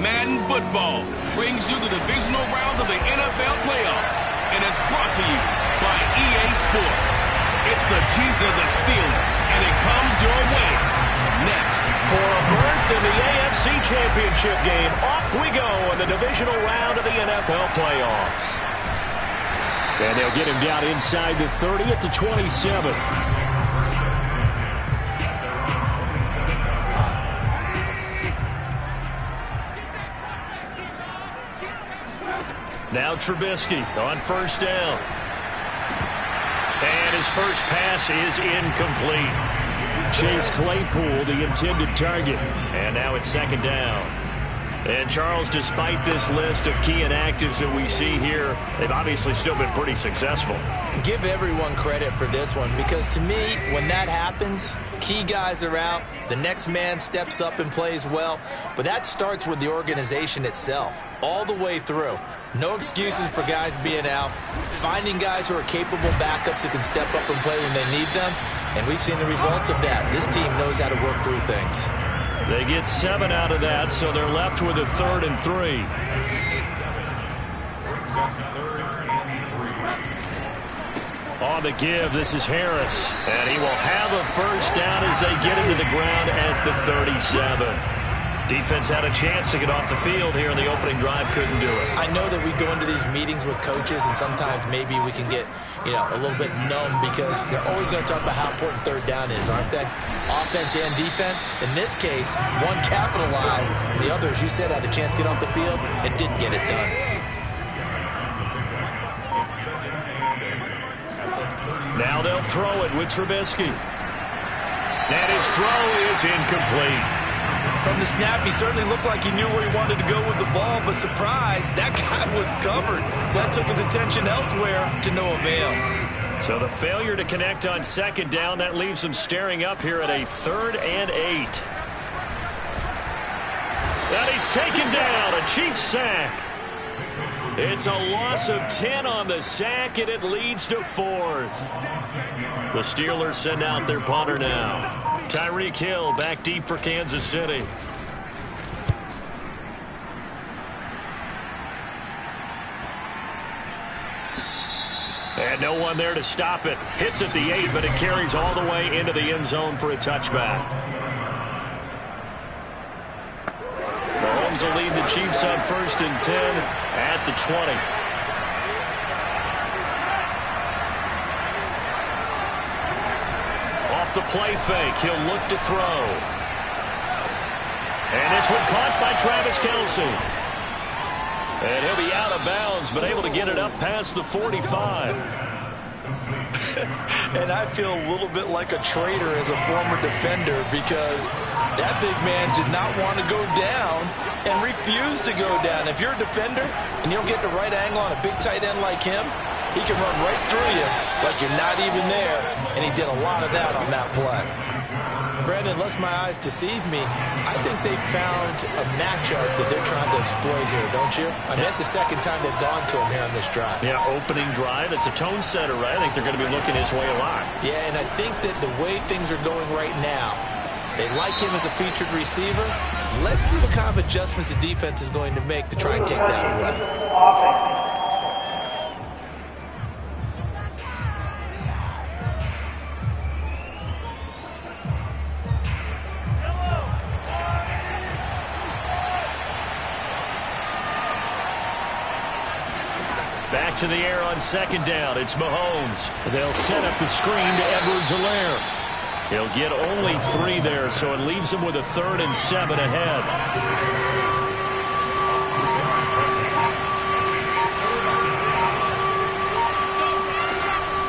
Madden Football brings you the divisional round of the NFL playoffs and is brought to you by EA Sports. It's the Chiefs and the Steelers, and it comes your way next. For a berth in the AFC Championship game, off we go in the divisional round of the NFL playoffs. And they'll get him down inside the 30 at the 27. Now Trubisky on first down. And his first pass is incomplete. Chase Claypool, the intended target. And now it's second down. And Charles, despite this list of key inactives that we see here, they've obviously still been pretty successful. Give everyone credit for this one, because to me, when that happens, key guys are out, the next man steps up and plays well, but that starts with the organization itself, all the way through. No excuses for guys being out, finding guys who are capable backups who can step up and play when they need them, and we've seen the results of that. This team knows how to work through things. They get 7 out of that, so they're left with a 3rd and 3. On the give, this is Harris. And he will have a first down as they get into the ground at the 37. Defense had a chance to get off the field here in the opening drive, couldn't do it. I know that we go into these meetings with coaches, and sometimes maybe we can get, a little bit numb because they're always going to talk about how important third down is, aren't they? Offense and defense. In this case, one capitalized, and the other, as you said, had a chance to get off the field and didn't get it done. Now they'll throw it with Trubisky. And his throw is incomplete. From the snap, he certainly looked like he knew where he wanted to go with the ball, but surprise, that guy was covered. So that took his attention elsewhere to no avail. So the failure to connect on second down, that leaves him staring up here at a 3rd and 8. And he's taken down, a Chiefs sack. It's a loss of 10 on the sack, and it leads to 4th. The Steelers send out their punter now. Tyreek Hill back deep for Kansas City. And no one there to stop it. Hits at the 8, but it carries all the way into the end zone for a touchback. Mahomes will lead the Chiefs on 1st and 10 at the 20. Off the play fake, he'll look to throw. And this one caught by Travis Kelce. And he'll be out of bounds, but able to get it up past the 45. And I feel a little bit like a traitor as a former defender, because that big man did not want to go down and refused to go down. If you're a defender and you don't get the right angle on a big tight end like him, he can run right through you like you're not even there, and he did a lot of that on that play. Brandon, unless my eyes deceive me, I think they found a matchup that they're trying to exploit here, don't you? I mean, that's the second time they've gone to him here on this drive. Yeah, opening drive. It's a tone setter, right? I think they're going to be looking his way a lot. Yeah, and I think that the way things are going right now, they like him as a featured receiver. Let's see what kind of adjustments the defense is going to make to try and take that away. Back to the air on second down. It's Mahomes. They'll set up the screen to Edwards-Helaire. He'll get only 3 there, so it leaves him with a 3rd and 7 ahead.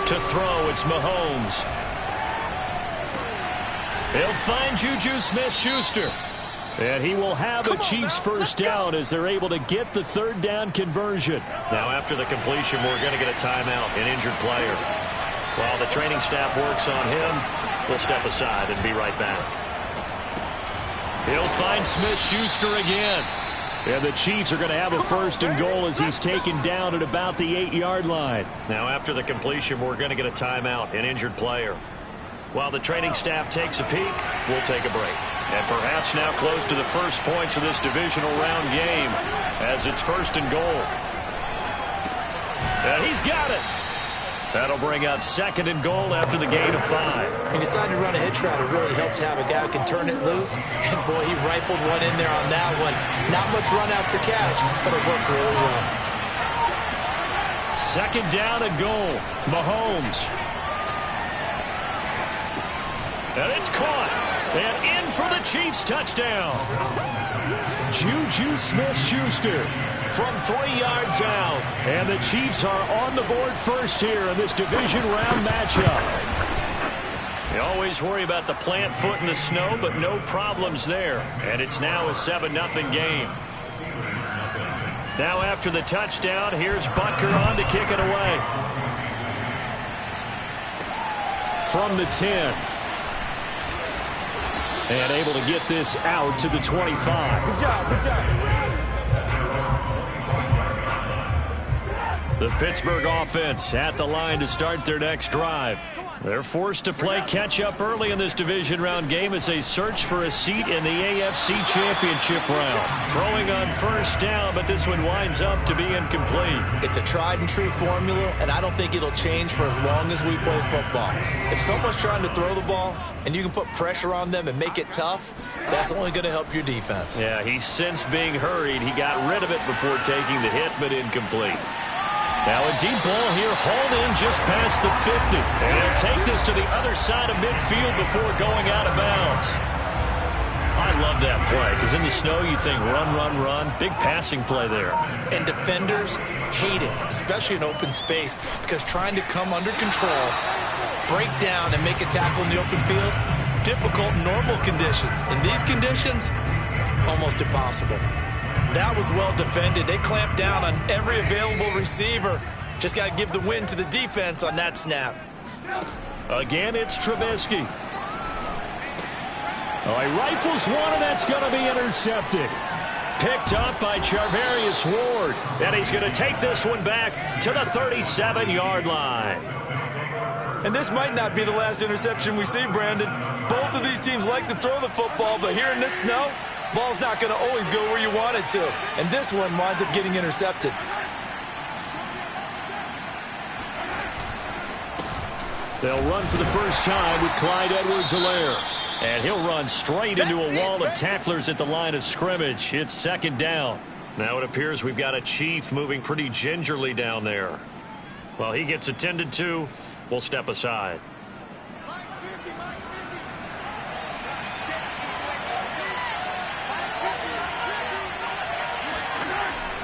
To throw, it's Mahomes. He'll find Juju Smith-Schuster. And he will have a Chiefs first down as they're able to get the 3rd down conversion. Now after the completion, we're going to get a timeout, an injured player. While the training staff works on him, we'll step aside and be right back. He'll find Smith-Schuster again. And the Chiefs are going to have a 1st and goal as he's taken down at about the 8-yard line. Now after the completion, we're going to get a timeout, an injured player. While the training staff takes a peek, we'll take a break. And perhaps now close to the first points of this divisional round game as it's 1st and goal. And he's got it. That'll bring up 2nd and goal after the gain of 5. He decided to run a hitch route. It really helped to have a guy who can turn it loose. And, boy, he rifled one in there on that one. Not much run after catch, but it worked really well. 2nd down and goal. Mahomes. And it's caught. And in for the Chiefs touchdown. Juju Smith-Schuster from 3 yards out. And the Chiefs are on the board first here in this division round matchup. You always worry about the plant foot in the snow, but no problems there. And it's now a 7-0 game. Now after the touchdown, here's Butker on to kick it away. From the 10. And able to get this out to the 25. Good job. The Pittsburgh offense at the line to start their next drive. They're forced to play catch-up early in this division round game as they search for a seat in the AFC Championship round. Throwing on 1st down, but this one winds up to be incomplete. It's a tried-and-true formula, and I don't think it'll change for as long as we play football. If someone's trying to throw the ball and you can put pressure on them and make it tough, that's only going to help your defense. Yeah, he sensed being hurried. He got rid of it before taking the hit, but incomplete. Now a deep ball here, hauled in just past the 50. And he'll take this to the other side of midfield before going out of bounds. I love that play, because in the snow you think run, run, run. Big passing play there. And defenders hate it, especially in open space, because trying to come under control, break down, and make a tackle in the open field, difficult in normal conditions. In these conditions, almost impossible. That was well defended. They clamped down on every available receiver. Just got to give the win to the defense on that snap. Again, it's Trubisky. Oh, he rifles one, and that's going to be intercepted. Picked up by Charvarius Ward. And he's going to take this one back to the 37-yard line. And this might not be the last interception we see, Brandon. Both of these teams like to throw the football, but here in this snow, ball's not going to always go where you want it to. And this one winds up getting intercepted. They'll run for the first time with Clyde Edwards-Helaire. And he'll run straight into a wall of tacklers at the line of scrimmage. It's 2nd down. Now it appears we've got a Chief moving pretty gingerly down there. While he gets attended to, we'll step aside.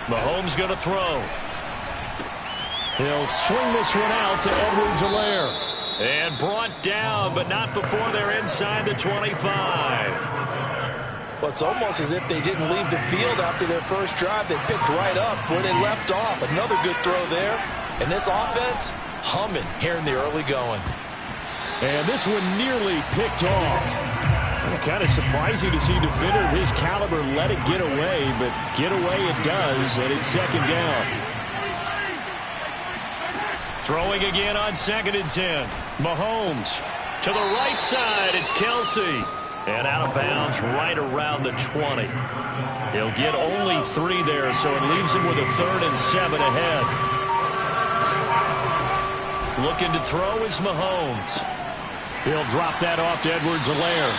Mahomes going to throw. He'll swing this one out to Edwards-Helaire. And brought down, but not before they're inside the 25. Well, it's almost as if they didn't leave the field after their first drive. They picked right up where they left off. Another good throw there. And this offense, humming here in the early going. And this one nearly picked off. Kind of surprising to see a defender of his caliber let it get away, but get away it does, and it's 2nd down. Throwing again on 2nd and 10. Mahomes to the right side. It's Kelsey. And out of bounds right around the 20. He'll get only 3 there, so it leaves him with a 3rd and 7 ahead. Looking to throw is Mahomes. He'll drop that off to Edwards-Helaire.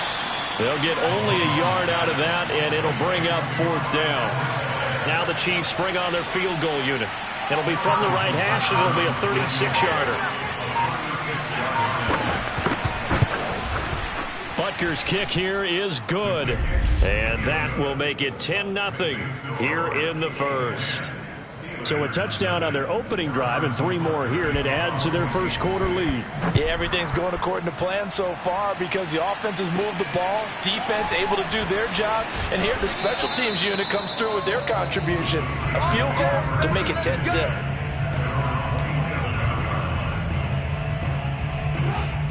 They'll get only a yard out of that, and it'll bring up 4th down. Now the Chiefs bring on their field goal unit. It'll be from the right hash, and it'll be a 36-yarder. Butker's kick here is good. And that will make it 10-0 here in the first. So a touchdown on their opening drive and 3 more here, and it adds to their first quarter lead. Yeah, everything's going according to plan so far because the offense has moved the ball, defense able to do their job, and here the special teams unit comes through with their contribution. A field goal to make it 10-zip.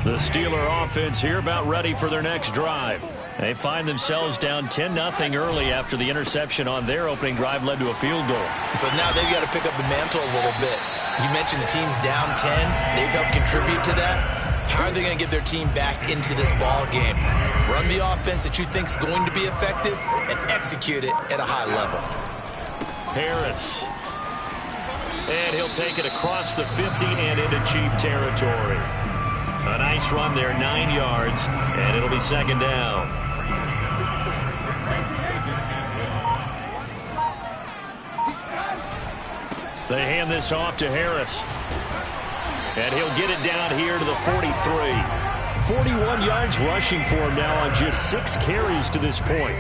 The Steeler offense here about ready for their next drive. They find themselves down 10-0 early after the interception on their opening drive led to a field goal. So now they've got to pick up the mantle a little bit. You mentioned the team's down 10. They've helped contribute to that. How are they going to get their team back into this ball game? Run the offense that you think is going to be effective and execute it at a high level. Harris. And he'll take it across the 50 and into Chief territory. A nice run there, 9 yards, and it'll be second down. They hand this off to Harris. And he'll get it down here to the 43. 41 yards rushing for him now on just 6 carries to this point.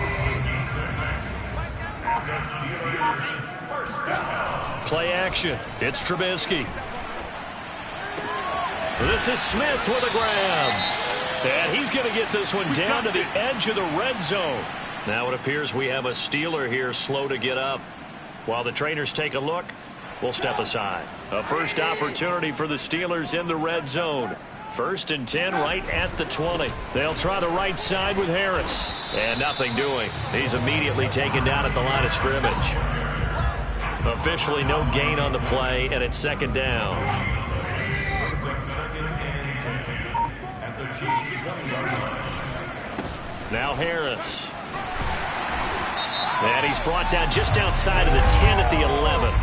Play action. It's Trubisky. This is Smith with a grab. And he's going to get this one down to the edge of the red zone. Now it appears we have a Steeler here slow to get up. While the trainers take a look, we'll step aside. A first opportunity for the Steelers in the red zone. 1st and 10 right at the 20. They'll try the right side with Harris. And nothing doing. He's immediately taken down at the line of scrimmage. Officially no gain on the play, and it's second down. Now Harris. And he's brought down just outside of the 10 at the 11.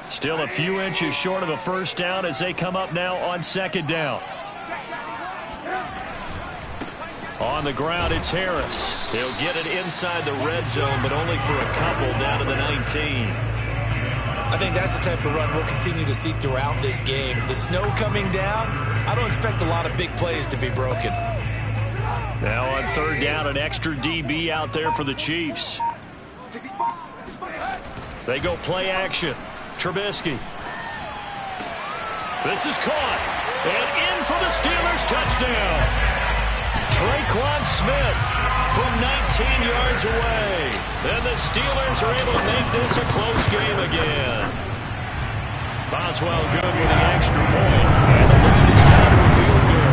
Still a few inches short of a first down as they come up now on second down. On the ground, it's Harris. He'll get it inside the red zone, but only for a couple down to the 19. I think that's the type of run we'll continue to see throughout this game. The snow coming down, I don't expect a lot of big plays to be broken. Now on third down, an extra DB out there for the Chiefs. They go play action. Trubisky. This is caught. And in for the Steelers touchdown. Traquan Smith from 19 yards away. And the Steelers are able to make this a close game again. Boswell good with the extra point. And the lead is down to a field goal.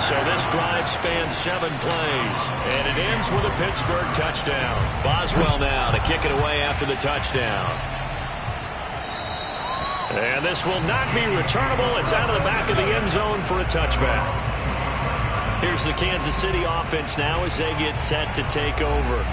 So this drive spans 7 plays. And it ends with a Pittsburgh touchdown. Boswell now to kick it away after the touchdown. And this will not be returnable. It's out of the back of the end zone for a touchback. Here's the Kansas City offense now as they get set to take over.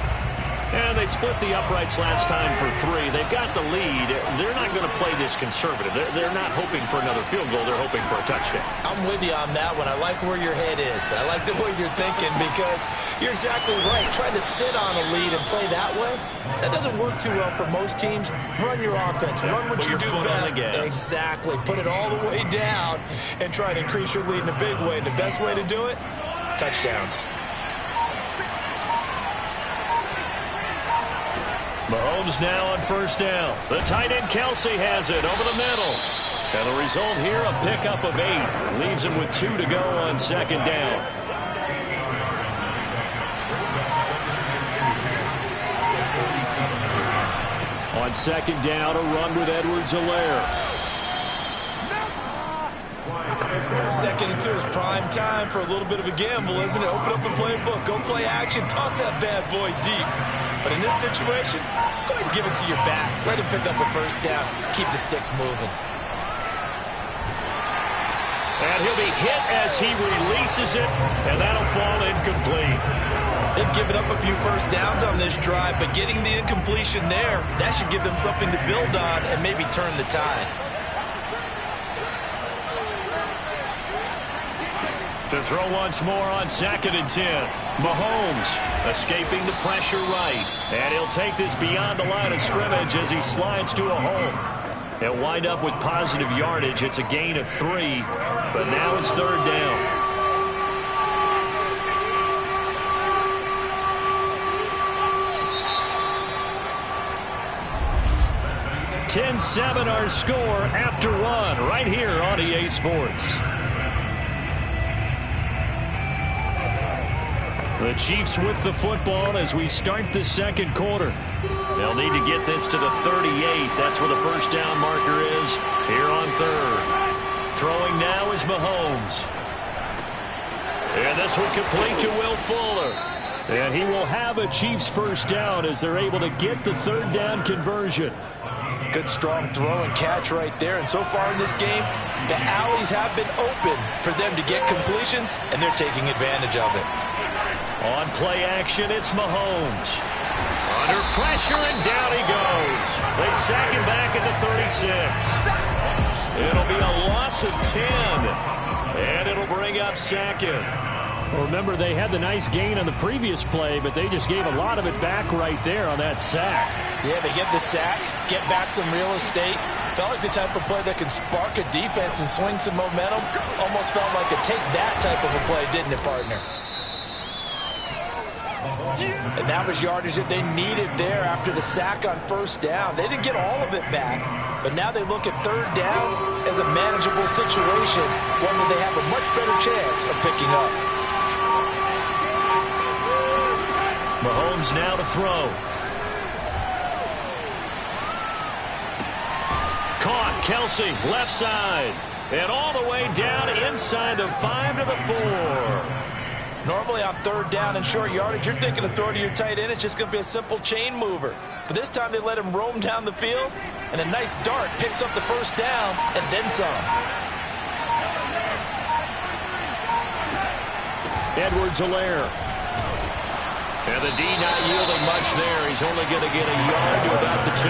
And they split the uprights last time for 3. They've got the lead. They're not going to play this conservative. They're not hoping for another field goal. They're hoping for a touchdown. I'm with you on that one. I like where your head is. I like the way you're thinking because you're exactly right. Trying to sit on a lead and play that way, that doesn't work too well for most teams. Run your offense. Run what you do best. Exactly. Put it all the way down and try to increase your lead in a big way. And the best way to do it, touchdowns. Mahomes now on first down. The tight end Kelsey has it over the middle. And the result here, a pickup of 8. Leaves him with 2 to go on second down. On second down, a run with Edwards-Helaire. 2nd and 2 is prime time for a little bit of a gamble, isn't it? Open up the playbook, go play action, toss that bad boy deep. But in this situation, go ahead and give it to your back. Let him pick up a first down. Keep the sticks moving. And he'll be hit as he releases it, and that'll fall incomplete. They've given up a few first downs on this drive, but getting the incompletion there, that should give them something to build on and maybe turn the tide. To throw once more on 2nd and 10. Mahomes escaping the pressure right. And he'll take this beyond the line of scrimmage as he slides to a hole. He'll wind up with positive yardage. It's a gain of 3. But now it's third down. (10-7) our score after 1 right here on EA Sports. The Chiefs with the football as we start the second quarter. They'll need to get this to the 38. That's where the first down marker is here on third. Throwing now is Mahomes. This will complete to Will Fuller. And he will have a Chiefs first down as they're able to get the third down conversion. Good strong throw and catch right there. And so far in this game, the alleys have been open for them to get completions, and they're taking advantage of it. On play action, it's Mahomes. Under pressure, and down he goes. They sack him back at the 36. It'll be a loss of 10. And it'll bring up second. Well, remember, they had the nice gain on the previous play, but they just gave a lot of it back right there on that sack. Yeah, they get the sack, get back some real estate. Felt like the type of play that can spark a defense and swing some momentum. Almost felt like a take that type of a play, didn't it, partner? And that was yardage that they needed there after the sack on first down. They didn't get all of it back, but now they look at third down as a manageable situation, one that they have a much better chance of picking up. Mahomes now to throw. Caught, Kelsey, left side. And all the way down inside the 5 to the 4. Normally on third down and short yardage, you're thinking of throw to your tight end. It's just going to be a simple chain mover. But this time they let him roam down the field, and a nice dart picks up the first down and then some. Edwards-Helaire. And the D not yielding much there. He's only going to get a yard to about the 2.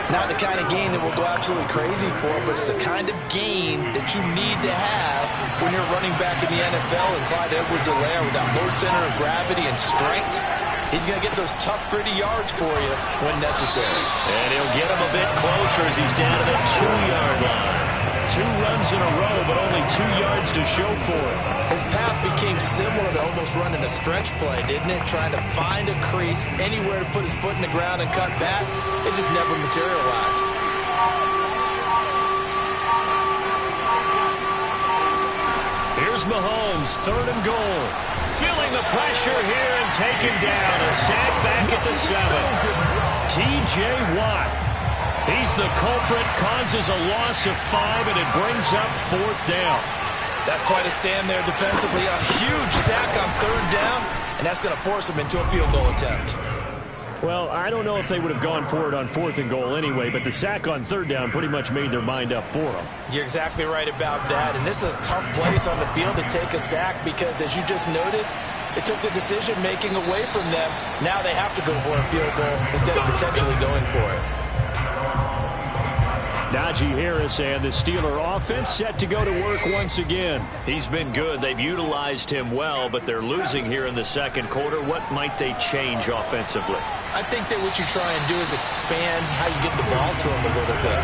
Not the kind of gain that will go absolutely crazy for, but it's the kind of gain that you need to have when you're running back in the NFL. And Clyde Edwards-Helaire, with that low center of gravity and strength, he's going to get those tough, gritty yards for you when necessary. And he'll get him a bit closer as he's down to the 2-yard line. 2 runs in a row, but only 2 yards to show for it. His path became similar to almost running a stretch play, didn't it? Trying to find a crease, anywhere to put his foot in the ground and cut back. It just never materialized. Here's Mahomes, 3rd and goal. Feeling the pressure here and taken down. A sack back at the 7. T.J. Watt. He's the culprit, causes a loss of 5, and it brings up 4th down. That's quite a stand there defensively. A huge sack on 3rd down, and that's going to force him into a field goal attempt. Well, I don't know if they would have gone for it on 4th and goal anyway, but the sack on 3rd down pretty much made their mind up for them. You're exactly right about that, and this is a tough place on the field to take a sack because, as you just noted, it took the decision-making away from them. Now they have to go for a field goal instead of potentially going for it. Najee Harris and the Steeler offense set to go to work once again. He's been good. They've utilized him well, but they're losing here in the second quarter. What might they change offensively? I think that what you try and do is expand how you get the ball to him a little bit.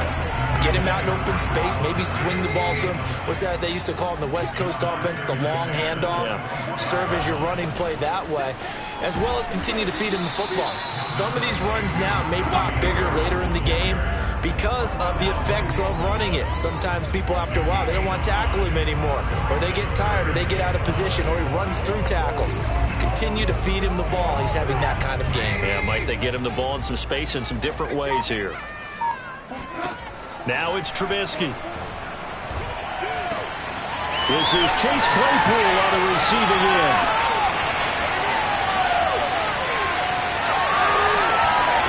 Get him out in open space, maybe swing the ball to him. What's that they used to call in the West Coast offense, the long handoff? Yeah. Serve as your running play that way, as well as continue to feed him the football. Some of these runs now may pop bigger later in the game because of the effects of running it. Sometimes people, after a while, they don't want to tackle him anymore, or they get tired, or they get out of position, or he runs through tackles. Continue to feed him the ball. He's having that kind of game. Yeah, might they get him the ball in some space in some different ways here. Now it's Trubisky. This is Chase Claypool on the receiving end.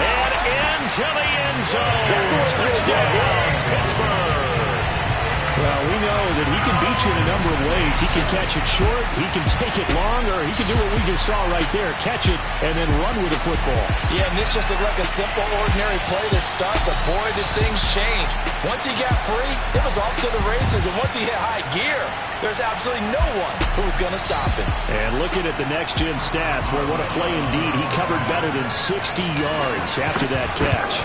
And into the end zone. Touchdown, Pittsburgh. Well, we know that he can beat you in a number of ways. He can catch it short, he can take it long, or he can do what we just saw right there, catch it and then run with the football. Yeah, and this just looked like a simple, ordinary play to start, but boy, did things change. Once he got free, it was off to the races, and once he hit high gear, there's absolutely no one who was going to stop him. And looking at the next-gen stats, well, what a play indeed. He covered better than 60 yards after that catch.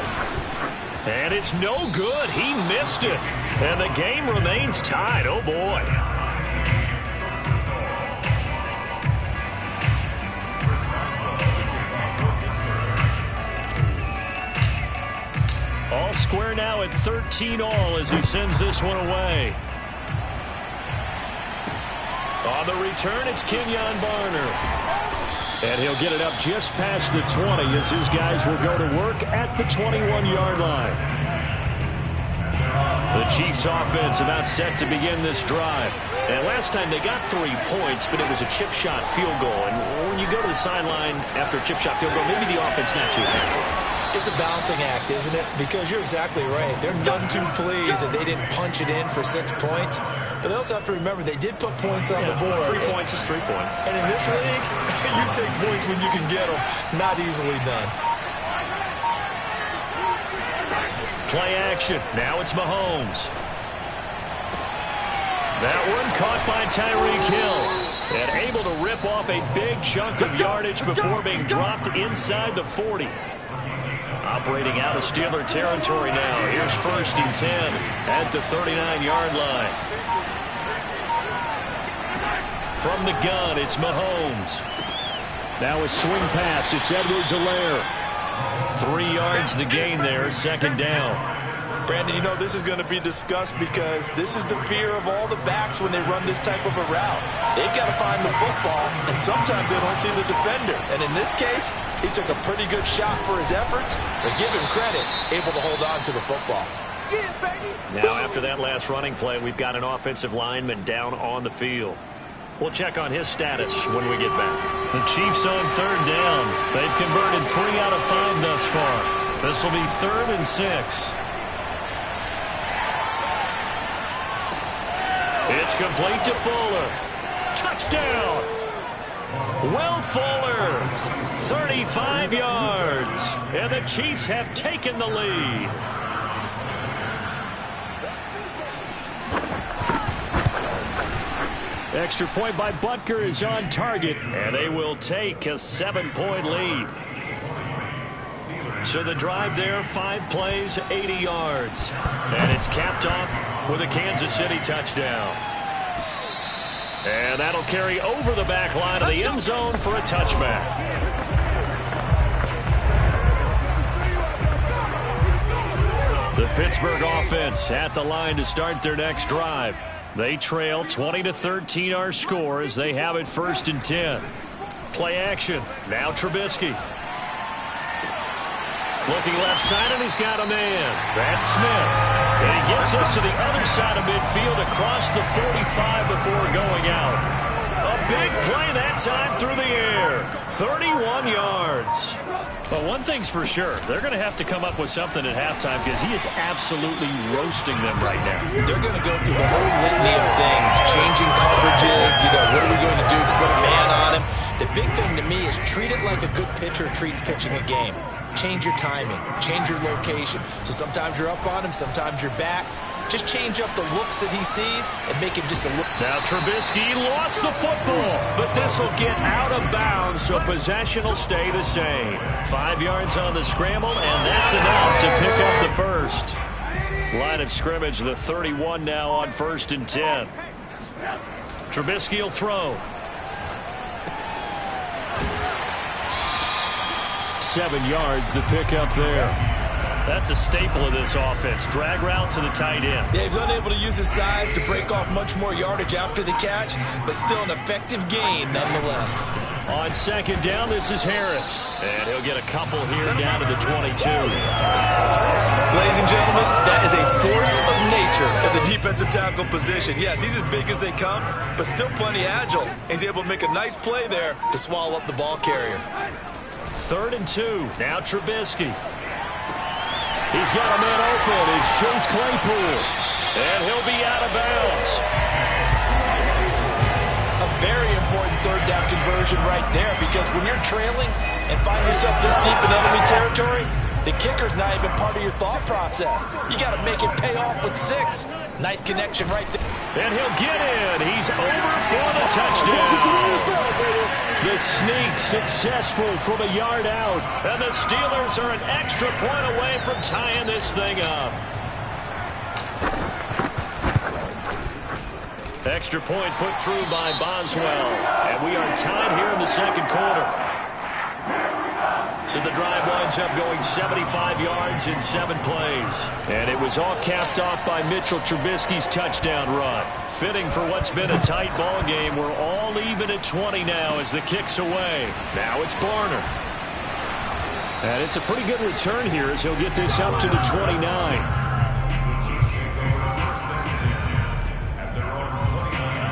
And it's no good. He missed it. And the game remains tied. Oh, boy. All square now at 13-all as he sends this one away. On the return, it's Kenyon Barner. And he'll get it up just past the 20 as his guys will go to work at the 21-yard line. The Chiefs offense about set to begin this drive. And last time they got 3 points, but it was a chip shot field goal. And when you go to the sideline after a chip shot field goal, maybe the offense not too happy. It's a balancing act, isn't it? Because you're exactly right. They're none too pleased that they didn't punch it in for 6 points. But they also have to remember they did put points on the board. 3 points is 3 points. And in this league, you take points when you can get them. Not easily done. Play action. Now it's Mahomes. That one caught by Tyreek Hill. And able to rip off a big chunk of yardage before being dropped inside the 40. Operating out of Steeler territory now. Here's 1st and 10 at the 39-yard line. From the gun, it's Mahomes. Now a swing pass. It's Edwards-Helaire. 3 yards the gain there, 2nd down. Brandon, you know this is going to be discussed because this is the fear of all the backs when they run this type of a route. They've got to find the football, and sometimes they don't see the defender. And in this case, he took a pretty good shot for his efforts, but give him credit, able to hold on to the football. Yeah, baby. Now, after that last running play, we've got an offensive lineman down on the field. We'll check on his status when we get back. The Chiefs on 3rd down. They've converted 3 out of 5 thus far. This will be 3rd and 6. It's complete to Fuller. Touchdown! Will Fuller, 35 yards. And the Chiefs have taken the lead. Extra point by Butker is on target. And they will take a 7-point lead. So the drive there, 5 plays, 80 yards. And it's capped off with a Kansas City touchdown. And that'll carry over the back line of the end zone for a touchback. The Pittsburgh offense at the line to start their next drive. They trail 20-13 our score as they have it 1st and 10. Play action. Now Trubisky. Looking left side, and he's got a man. That's Smith. And he gets us to the other side of midfield across the 45 before going out. A big play that time through the air. 31 yards. But one thing's for sure. They're going to have to come up with something at halftime because he is absolutely roasting them right now. They're going to go through the whole litany of things. Changing coverages. You know, what are we going to do? Put a man on him. The big thing to me is treat it like a good pitcher treats pitching a game. Change your timing. Change your location. So sometimes you're up on him, sometimes you're back. Just change up the looks that he sees and make him just a look. Now Trubisky lost the football, but this will get out of bounds, so possession will stay the same. 5 yards on the scramble, and that's enough to pick up the first. Line of scrimmage, the 31 now on 1st and 10. Trubisky will throw. 7 yards, the pickup there. That's a staple of this offense. Drag route to the tight end. Yeah, he's unable to use his size to break off much more yardage after the catch, but still an effective gain nonetheless. On 2nd down, this is Harris. And he'll get a couple here down to the 22. Ladies and gentlemen, that is a force of nature at the defensive tackle position. Yes, he's as big as they come, but still plenty agile. He's able to make a nice play there to swallow up the ball carrier. 3rd and 2. Now Trubisky. He's got a man open. It's Chase Claypool. And he'll be out of bounds. A very important 3rd down conversion right there, because when you're trailing and find yourself this deep in enemy territory, the kicker's not even part of your thought process. You got to make it pay off with 6. Nice connection right there. And he'll get in. He's over for the touchdown. The sneak successful from a yard out. And the Steelers are an extra point away from tying this thing up. Extra point put through by Boswell. And we are tied here in the 2nd quarter. So the drive winds up going 75 yards in 7 plays. And it was all capped off by Mitchell Trubisky's touchdown run. Fitting for what's been a tight ball game. We're all even at 20 now as the kick's away. Now it's Barner. And it's a pretty good return here as he'll get this up to the 29.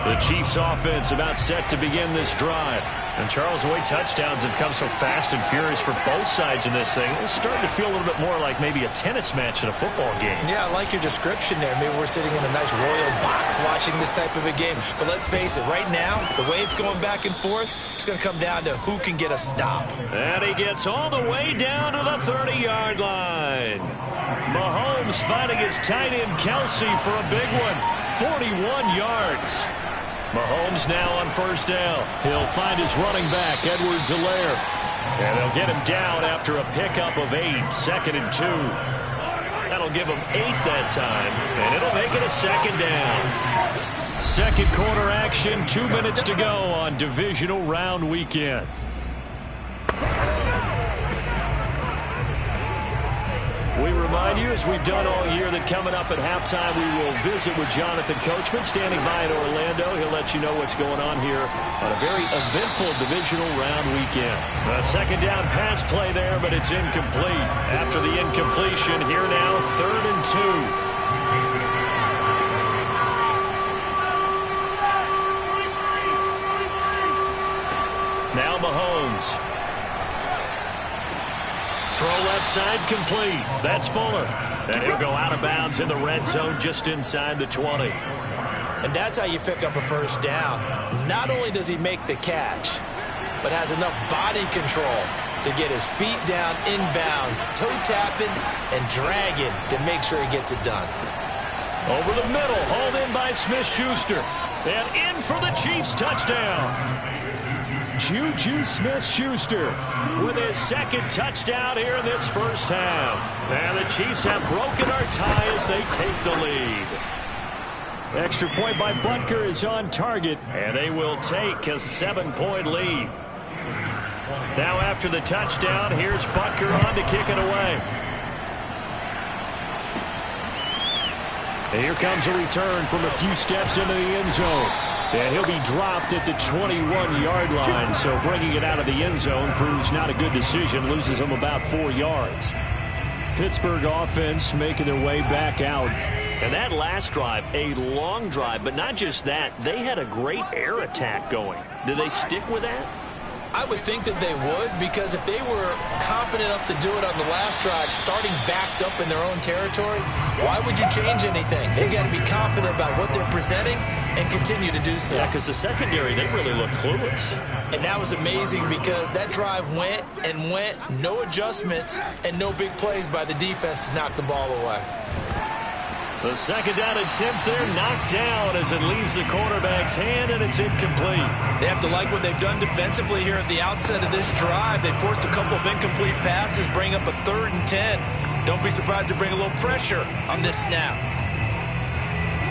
The Chiefs offense about set to begin this drive. And Charles, the way touchdowns have come so fast and furious for both sides in this thing, it's starting to feel a little bit more like maybe a tennis match in a football game. Yeah, I like your description there. Maybe we're sitting in a nice royal box watching this type of a game. But let's face it, right now, the way it's going back and forth, it's going to come down to who can get a stop. And he gets all the way down to the 30-yard line. Mahomes finding his tight end Kelsey for a big one, 41 yards. Mahomes now on first down. He'll find his running back, Edwards-Helaire. And they'll get him down after a pickup of 8, 2nd and 2. That'll give him 8 that time, and it'll make it a 2nd down. Second quarter action, 2 minutes to go on divisional round weekend. We remind you, as we've done all year, that coming up at halftime, we will visit with Jonathan Coachman, standing by in Orlando. He'll let you know what's going on here on a very eventful divisional round weekend. A second down pass play there, but it's incomplete. After the incompletion, here now, 3rd and 2. Now Mahomes. Throw left side complete. That's Fuller. And he'll go out of bounds in the red zone just inside the 20. And that's how you pick up a first down. Not only does he make the catch, but has enough body control to get his feet down inbounds, toe tapping and dragging to make sure he gets it done. Over the middle, hauled in by Smith-Schuster. And in for the Chiefs touchdown. Juju Smith-Schuster with his 2nd touchdown here in this first half. And the Chiefs have broken our tie as they take the lead. Extra point by Butker is on target, and they will take a 7-point lead. Now after the touchdown, here's Butker on to kick it away. And here comes a return from a few steps into the end zone. And he'll be dropped at the 21-yard line, so bringing it out of the end zone proves not a good decision, loses him about 4 yards. Pittsburgh offense making their way back out. And that last drive, a long drive, but not just that, they had a great air attack going. Do they stick with that? I would think that they would, because if they were confident enough to do it on the last drive, starting backed up in their own territory, why would you change anything? They've got to be confident about what they're presenting and continue to do so. Yeah, because the secondary, they really look clueless. And that was amazing because that drive went and went, no adjustments, and no big plays by the defense to knock the ball away. The second down attempt there knocked down as it leaves the quarterback's hand, and it's incomplete. They have to like what they've done defensively here at the outset of this drive. They forced a couple of incomplete passes, bring up a 3rd and 10. Don't be surprised to bring a little pressure on this snap.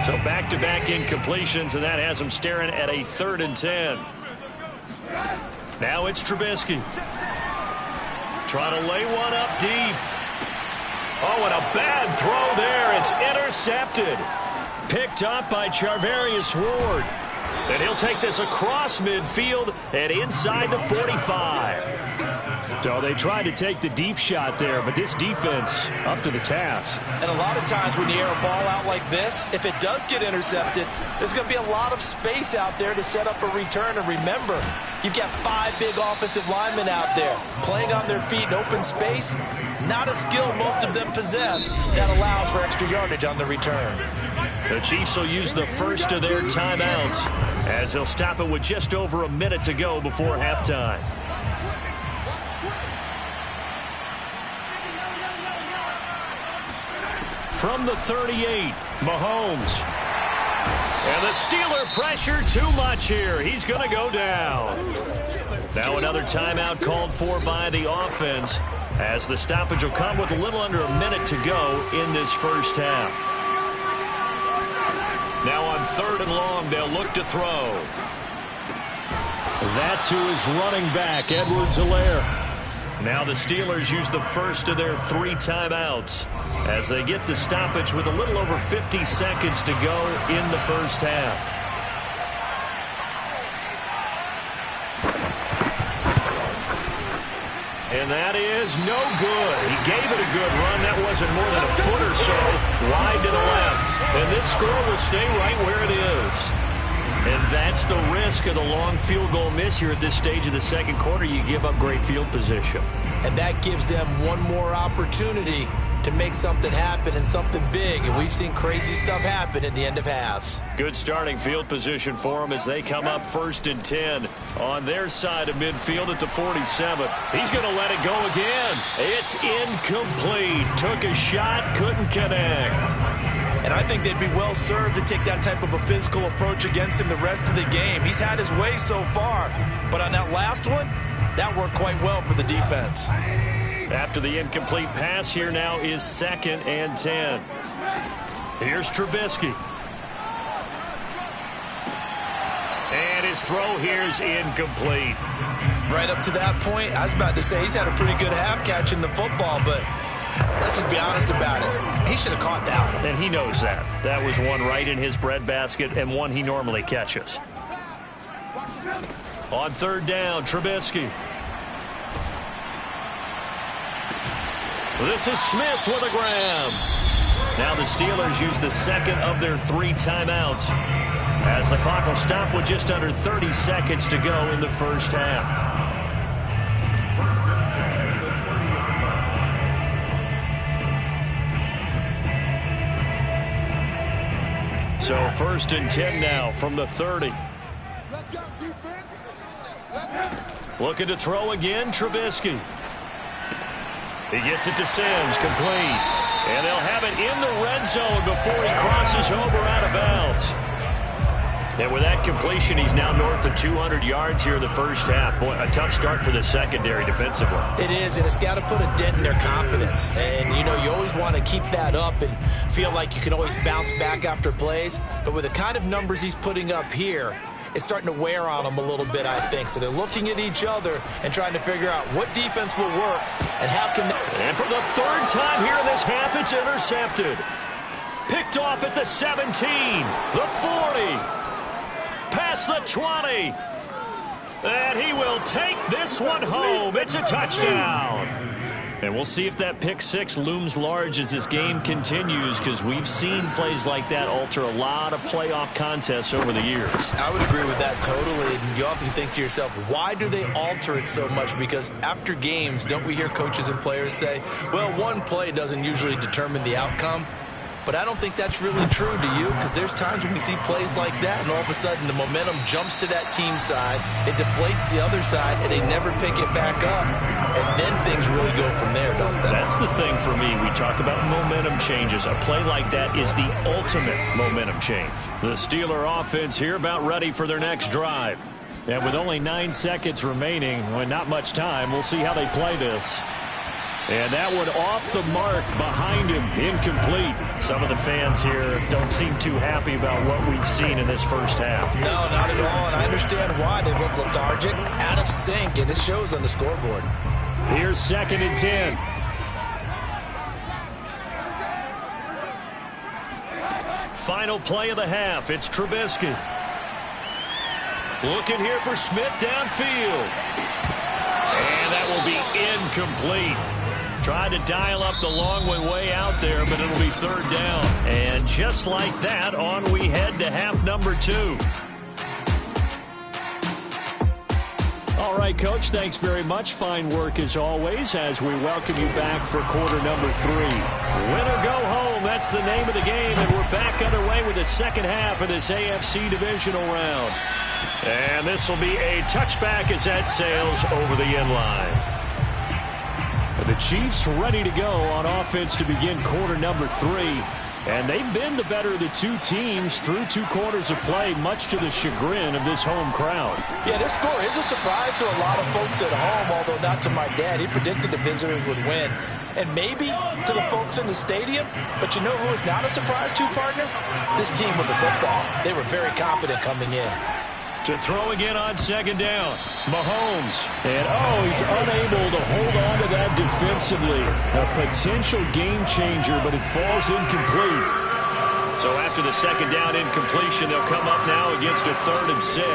So back-to-back incompletions, and that has them staring at a 3rd and 10. Now it's Trubisky. Trying to lay one up deep. Oh, and a bad throw there. It's intercepted. Picked up by Charvarius Ward. And he'll take this across midfield and inside the 45. So they tried to take the deep shot there, but this defense up to the task. And a lot of times when you air a ball out like this, if it does get intercepted, there's going to be a lot of space out there to set up a return. And remember, you've got 5 big offensive linemen out there playing on their feet in open space. Not a skill most of them possess that allows for extra yardage on the return. The Chiefs will use the first of their timeouts as they'll stop it with just over a minute to go before halftime. From the 38, Mahomes. And the Steeler pressure too much here. He's going to go down. Now another timeout called for by the offense, as the stoppage will come with a little under a minute to go in this first half. Now on 3rd and long, they'll look to throw. That to his running back, Edwards-Helaire. Now the Steelers use the first of their 3 timeouts as they get the stoppage with a little over 50 seconds to go in the first half. And that is no good. He gave it a good run. That wasn't more than a foot or so wide to the left. And this score will stay right where it is. And that's the risk of the long field goal miss here at this stage of the second quarter. You give up great field position. And that gives them one more opportunity to make something happen and something big. And we've seen crazy stuff happen at the end of halves. Good starting field position for them as they come up 1st and 10 on their side of midfield at the 47. He's going to let it go again. It's incomplete. Took a shot, couldn't connect. And I think they'd be well served to take that type of a physical approach against him the rest of the game. He's had his way so far, but on that last one, that worked quite well for the defense. After the incomplete pass, here now is 2nd and 10. Here's Trubisky. And his throw here's incomplete. Right up to that point, I was about to say he's had a pretty good half catching the football, but let's just be honest about it. He should have caught that one. And he knows that. That was one right in his breadbasket and one he normally catches. On 3rd down, Trubisky. This is Smith with a grab. Now the Steelers use the 2nd of their 3 timeouts as the clock will stop with just under 30 seconds to go in the first half. So 1st and 10 now from the 30. Let's go, defense. Looking to throw again, Trubisky. He gets it to Sims, complete. And they'll have it in the red zone before he crosses over out of bounds. And with that completion, he's now north of 200 yards here in the first half. Boy, a tough start for the secondary defensively. It is, and it's got to put a dent in their confidence. And, you know, you always want to keep that up and feel like you can always bounce back after plays. But with the kind of numbers he's putting up here, it's starting to wear on them a little bit, I think. So they're looking at each other and trying to figure out what defense will work and how can they... And for the 3rd time here in this half, it's intercepted. Picked off at the 17, the 40. Past the 20. And he will take this one home. It's a touchdown. And we'll see if that pick 6 looms large as this game continues, because we've seen plays like that alter a lot of playoff contests over the years. I would agree with that totally. And you often think to yourself, why do they alter it so much? Because after games, don't we hear coaches and players say, well, one play doesn't usually determine the outcome? But I don't think that's really true, do you? Because there's times when we see plays like that, and all of a sudden the momentum jumps to that team side, it deflates the other side, and they never pick it back up. And then things really go from there, don't they? That's the thing for me. We talk about momentum changes. A play like that is the ultimate momentum change. The Steeler offense here about ready for their next drive. And with only 9 seconds remaining, well, not much time, we'll see how they play this. And that one off the mark behind him, incomplete. Some of the fans here don't seem too happy about what we've seen in this first half. No, not at all, and I understand why. They look lethargic, out of sync, and it shows on the scoreboard. Here's 2nd and 10. Final play of the half, it's Trubisky. Looking here for Smith downfield. And that will be incomplete. Tried to dial up the long one way out there, but it'll be 3rd down. And just like that, on we head to half number 2. All right, Coach, thanks very much. Fine work as always as we welcome you back for quarter number 3. Win or go home, that's the name of the game, and we're back underway with the second half of this AFC divisional round. And this will be a touchback as that sails over the end line. The Chiefs ready to go on offense to begin quarter number 3. And they've been the better of the 2 teams through 2 quarters of play, much to the chagrin of this home crowd. Yeah, this score is a surprise to a lot of folks at home, although not to my dad. He predicted the visitors would win. And maybe to the folks in the stadium. But you know who is not a surprise to, partner? This team with the football. They were very confident coming in. To throw again on 2nd down, Mahomes. And, he's unable to hold on to that defensively. A potential game changer, but it falls incomplete. So after the 2nd down incompletion, they'll come up now against a 3rd and 6.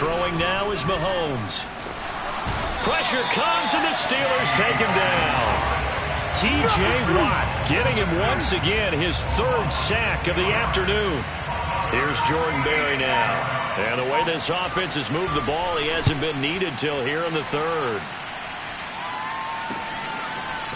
Throwing now is Mahomes. Pressure comes, and the Steelers take him down. T.J. Watt getting him once again, his 3rd sack of the afternoon. Here's Jordan Berry now. And the way this offense has moved the ball, he hasn't been needed till here in the third.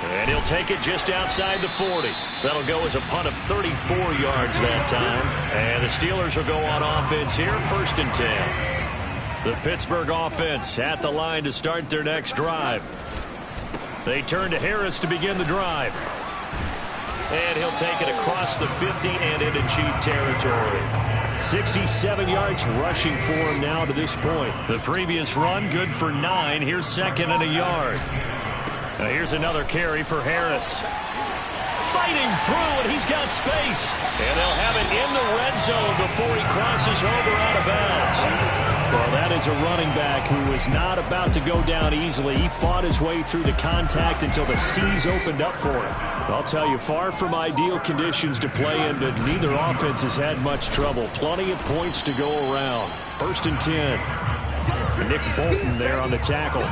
And he'll take it just outside the 40. That'll go as a punt of 34 yards that time. And the Steelers will go on offense here, 1st and 10. The Pittsburgh offense at the line to start their next drive. They turn to Harris to begin the drive. And he'll take it across the 50 and into Chief territory. 67 yards rushing for him now to this point. The previous run, good for 9. Here's 2nd and a yard. Now here's another carry for Harris. Fighting through, and he's got space. And they'll have it in the red zone before he crosses over out of bounds. Well, that is a running back who was not about to go down easily. He fought his way through the contact until the seas opened up for him. I'll tell you, far from ideal conditions to play in, but neither offense has had much trouble. Plenty of points to go around. 1st and 10. Nick Bolton there on the tackle.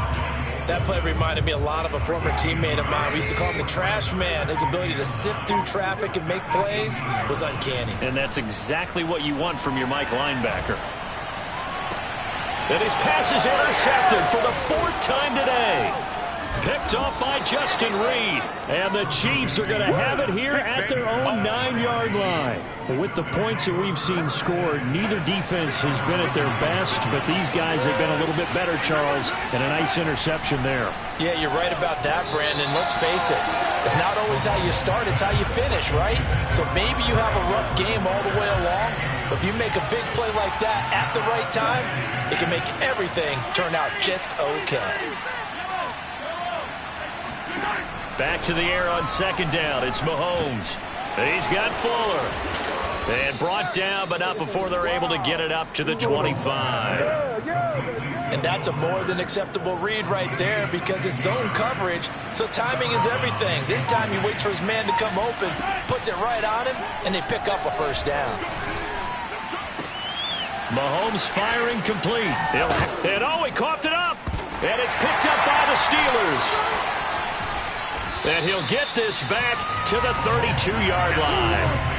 That play reminded me a lot of a former teammate of mine. We used to call him the trash man. His ability to sift through traffic and make plays was uncanny. And that's exactly what you want from your Mike linebacker. And his pass is intercepted for the 4th time today. Picked off by Justin Reed. And the Chiefs are going to have it here at their own 9-yard line. With the points that we've seen scored, neither defense has been at their best, but these guys have been a little bit better, Charles, and a nice interception there. Yeah, you're right about that, Brandon. Let's face it. It's not always how you start, it's how you finish, right? So maybe you have a rough game all the way along, but if you make a big play like that at the right time, it can make everything turn out just okay. Back to the air on 2nd down. It's Mahomes. He's got Fuller. And brought down, but not before they're able to get it up to the 25. And that's a more than acceptable read right there because it's zone coverage, so timing is everything. This time he waits for his man to come open, puts it right on him, and they pick up a 1st down. Mahomes firing complete. And he coughed it up. And it's picked up by the Steelers. And he'll get this back to the 32-yard line.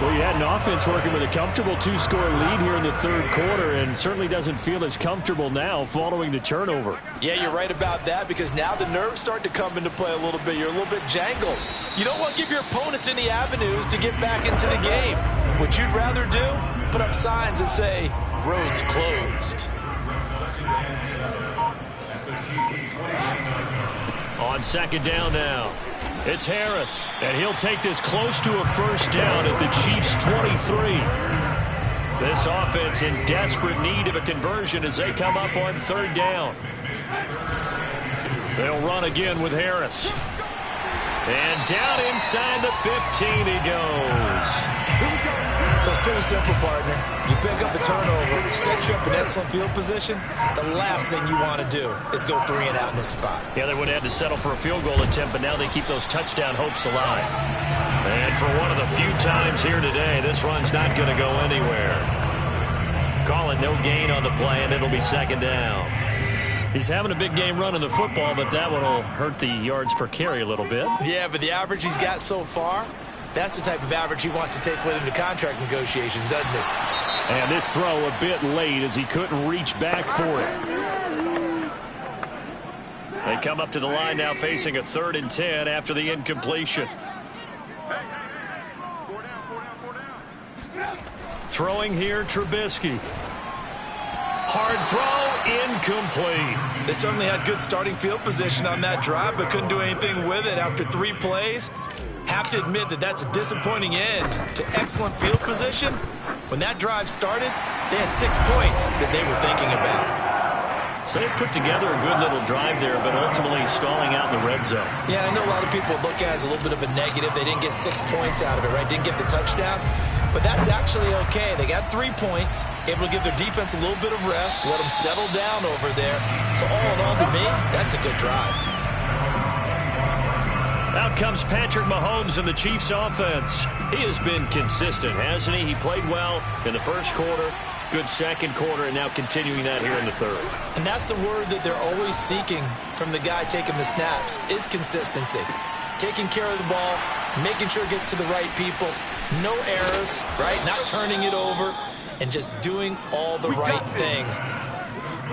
Well, you had an offense working with a comfortable 2-score lead here in the 3rd quarter and certainly doesn't feel as comfortable now following the turnover. Yeah, you're right about that because now the nerves start to come into play a little bit. You're a little bit jangled. You don't want to give your opponents any avenues to get back into the game. What you'd rather do, put up signs that say, roads closed. On 2nd down now, it's Harris, and he'll take this close to a 1st down at the Chiefs' 23. This offense in desperate need of a conversion as they come up on 3rd down. They'll run again with Harris. And down inside the 15 he goes. So it's pretty simple, partner. You pick up a turnover, set you up in excellent field position. The last thing you want to do is go 3 and out in this spot. Yeah, they would have had to settle for a field goal attempt, but now they keep those touchdown hopes alive. And for one of the few times here today, this run's not going to go anywhere. Call it no gain on the play, and it'll be 2nd down. He's having a big game running the football, but that one will hurt the yards per carry a little bit. Yeah, but the average he's got so far, that's the type of average he wants to take with him to contract negotiations, doesn't he? And this throw a bit late as he couldn't reach back for it. They come up to the line now facing a 3rd and 10 after the incompletion. Throwing here, Trubisky. Hard throw, incomplete. They certainly had good starting field position on that drive, but couldn't do anything with it after 3 plays. Have to admit that that's a disappointing end to excellent field position. When that drive started, they had 6 points that they were thinking about. So they put together a good little drive there, but ultimately stalling out in the red zone. Yeah, I know a lot of people look at it as a little bit of a negative. They didn't get 6 points out of it, right? Didn't get the touchdown. But that's actually okay. They got 3 points, able to give their defense a little bit of rest, let them settle down over there. So all in all, to me, that's a good drive. Out comes Patrick Mahomes in the Chiefs offense. He has been consistent, hasn't he? He played well in the 1st quarter, good 2nd quarter, and now continuing that here in the 3rd. And that's the word that they're always seeking from the guy taking the snaps, is consistency. Taking care of the ball, making sure it gets to the right people, No errors, right? Not turning it over and just doing all the right things.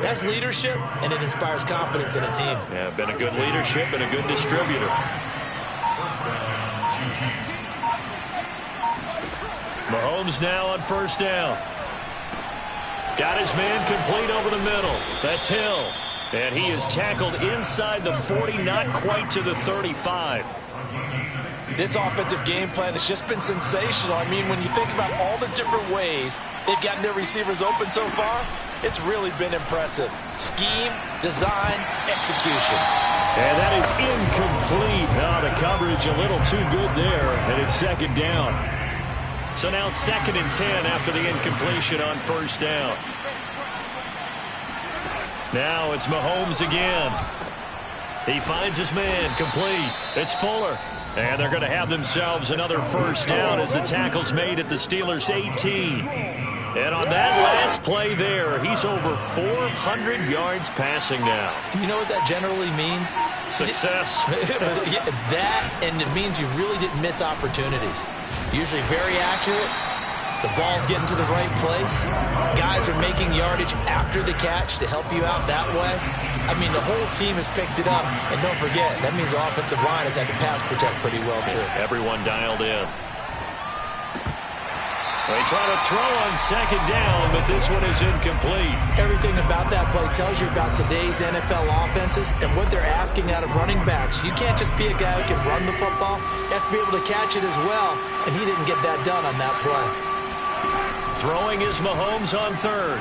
That's leadership, and it inspires confidence in a team. Yeah, been a good leadership and a good distributor. Mahomes now on first down. Got his man complete over the middle. That's Hill. And he is tackled inside the 40, not quite to the 35. This offensive game plan has just been sensational. I mean, when you think about all the different ways they've gotten their receivers open so far, it's really been impressive. Scheme, design, execution. And that is incomplete. Oh, the coverage a little too good there, and it's second down. So now 2nd and 10 after the incompletion on first down. Now it's Mahomes again. He finds his man complete. It's Fuller. And they're going to have themselves another first down as the tackle's made at the Steelers' 18. And on that last play there, he's over 400 yards passing now. You know what that generally means? Success. That, and it means you really didn't miss opportunities. Usually very accurate. The ball's getting to the right place. Guys are making yardage after the catch to help you out that way. I mean, the whole team has picked it up. And don't forget, that means the offensive line has had to pass protect pretty well, too. Everyone dialed in. They try to throw on second down, but this one is incomplete. Everything about that play tells you about today's NFL offenses and what they're asking out of running backs. You can't just be a guy who can run the football. You have to be able to catch it as well, and he didn't get that done on that play. Throwing is Mahomes on third.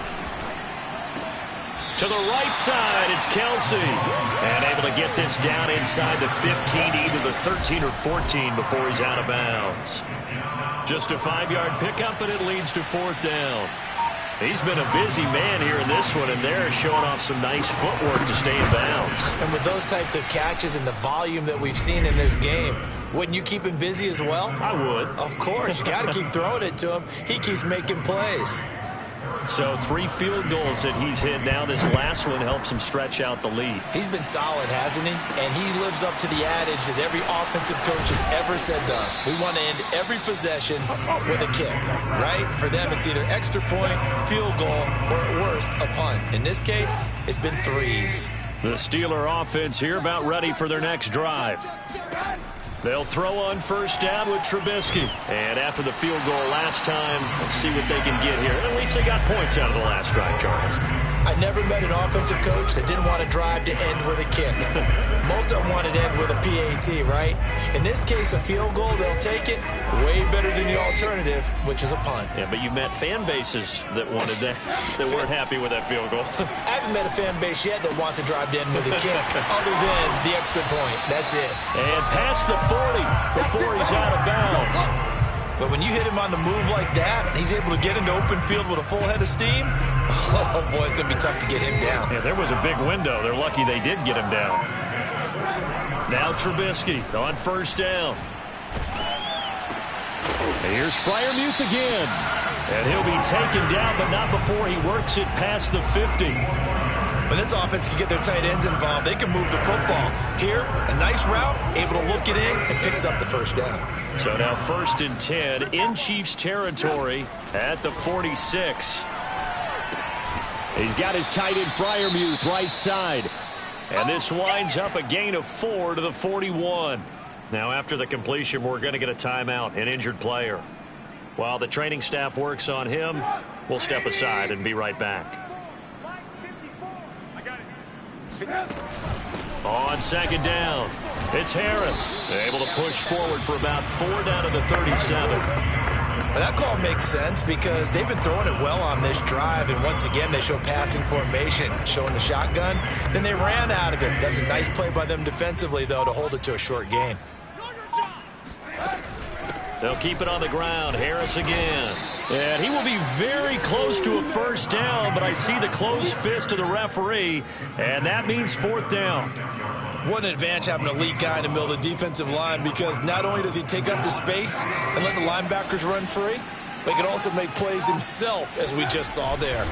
To the right side, it's Kelsey. And able to get this down inside the 15, either the 13 or 14 before he's out of bounds. Just a 5-yard pickup, and it leads to 4th down. He's been a busy man here in this one, and they're showing off some nice footwork to stay in bounds. And with those types of catches and the volume that we've seen in this game, wouldn't you keep him busy as well? I would. Of course. You got to keep throwing it to him. He keeps making plays. So 3 field goals that he's hit now. This last one helps him stretch out the lead. He's been solid, hasn't he? And he lives up to the adage that every offensive coach has ever said to us. We want to end every possession with a kick, right? For them, it's either extra point, field goal, or at worst, a punt. In this case, it's been 3s. The Steeler offense here about ready for their next drive. They'll throw on first down with Trubisky. And after the field goal last time, let's see what they can get here. At least they got points out of the last drive, Charles. I never met an offensive coach that didn't want to drive to end with a kick. Most of them wanted to end with a PAT, right? In this case, a field goal, they'll take it way better than the alternative, which is a punt. Yeah, but you met fan bases that wanted that, that weren't happy with that field goal. I haven't met a fan base yet that wants to drive to end with a kick, other than the extra point. That's it. And past the 40 before he's out of bounds. But when you hit him on the move like that, and he's able to get into open field with a full head of steam, oh, boy, it's going to be tough to get him down. Yeah, there was a big window. They're lucky they did get him down. Now Trubisky on first down. Here's Freiermuth again. And he'll be taken down, but not before he works it past the 50. When this offense can get their tight ends involved, they can move the football. Here, a nice route, able to look it in, and picks up the first down. So now 1st and 10 in Chiefs territory at the 46. He's got his tight end Freiermuth right side. And this winds up a gain of 4 to the 41. Now after the completion, we're going to get a timeout, an injured player. While the training staff works on him, we'll step aside and be right back. On second down, it's Harris. Able to push forward for about 4 down to the 37. Well, that call makes sense because they've been throwing it well on this drive, and once again they show passing formation, showing the shotgun. Then they ran out of it. That's a nice play by them defensively, though, to hold it to a short gain. They'll keep it on the ground. Harris again. And he will be very close to a first down, but I see the closed fist of the referee, and that means 4th down. What an advantage having an elite guy in the middle of the defensive line, because not only does he take up the space and let the linebackers run free, but he can also make plays himself, as we just saw there.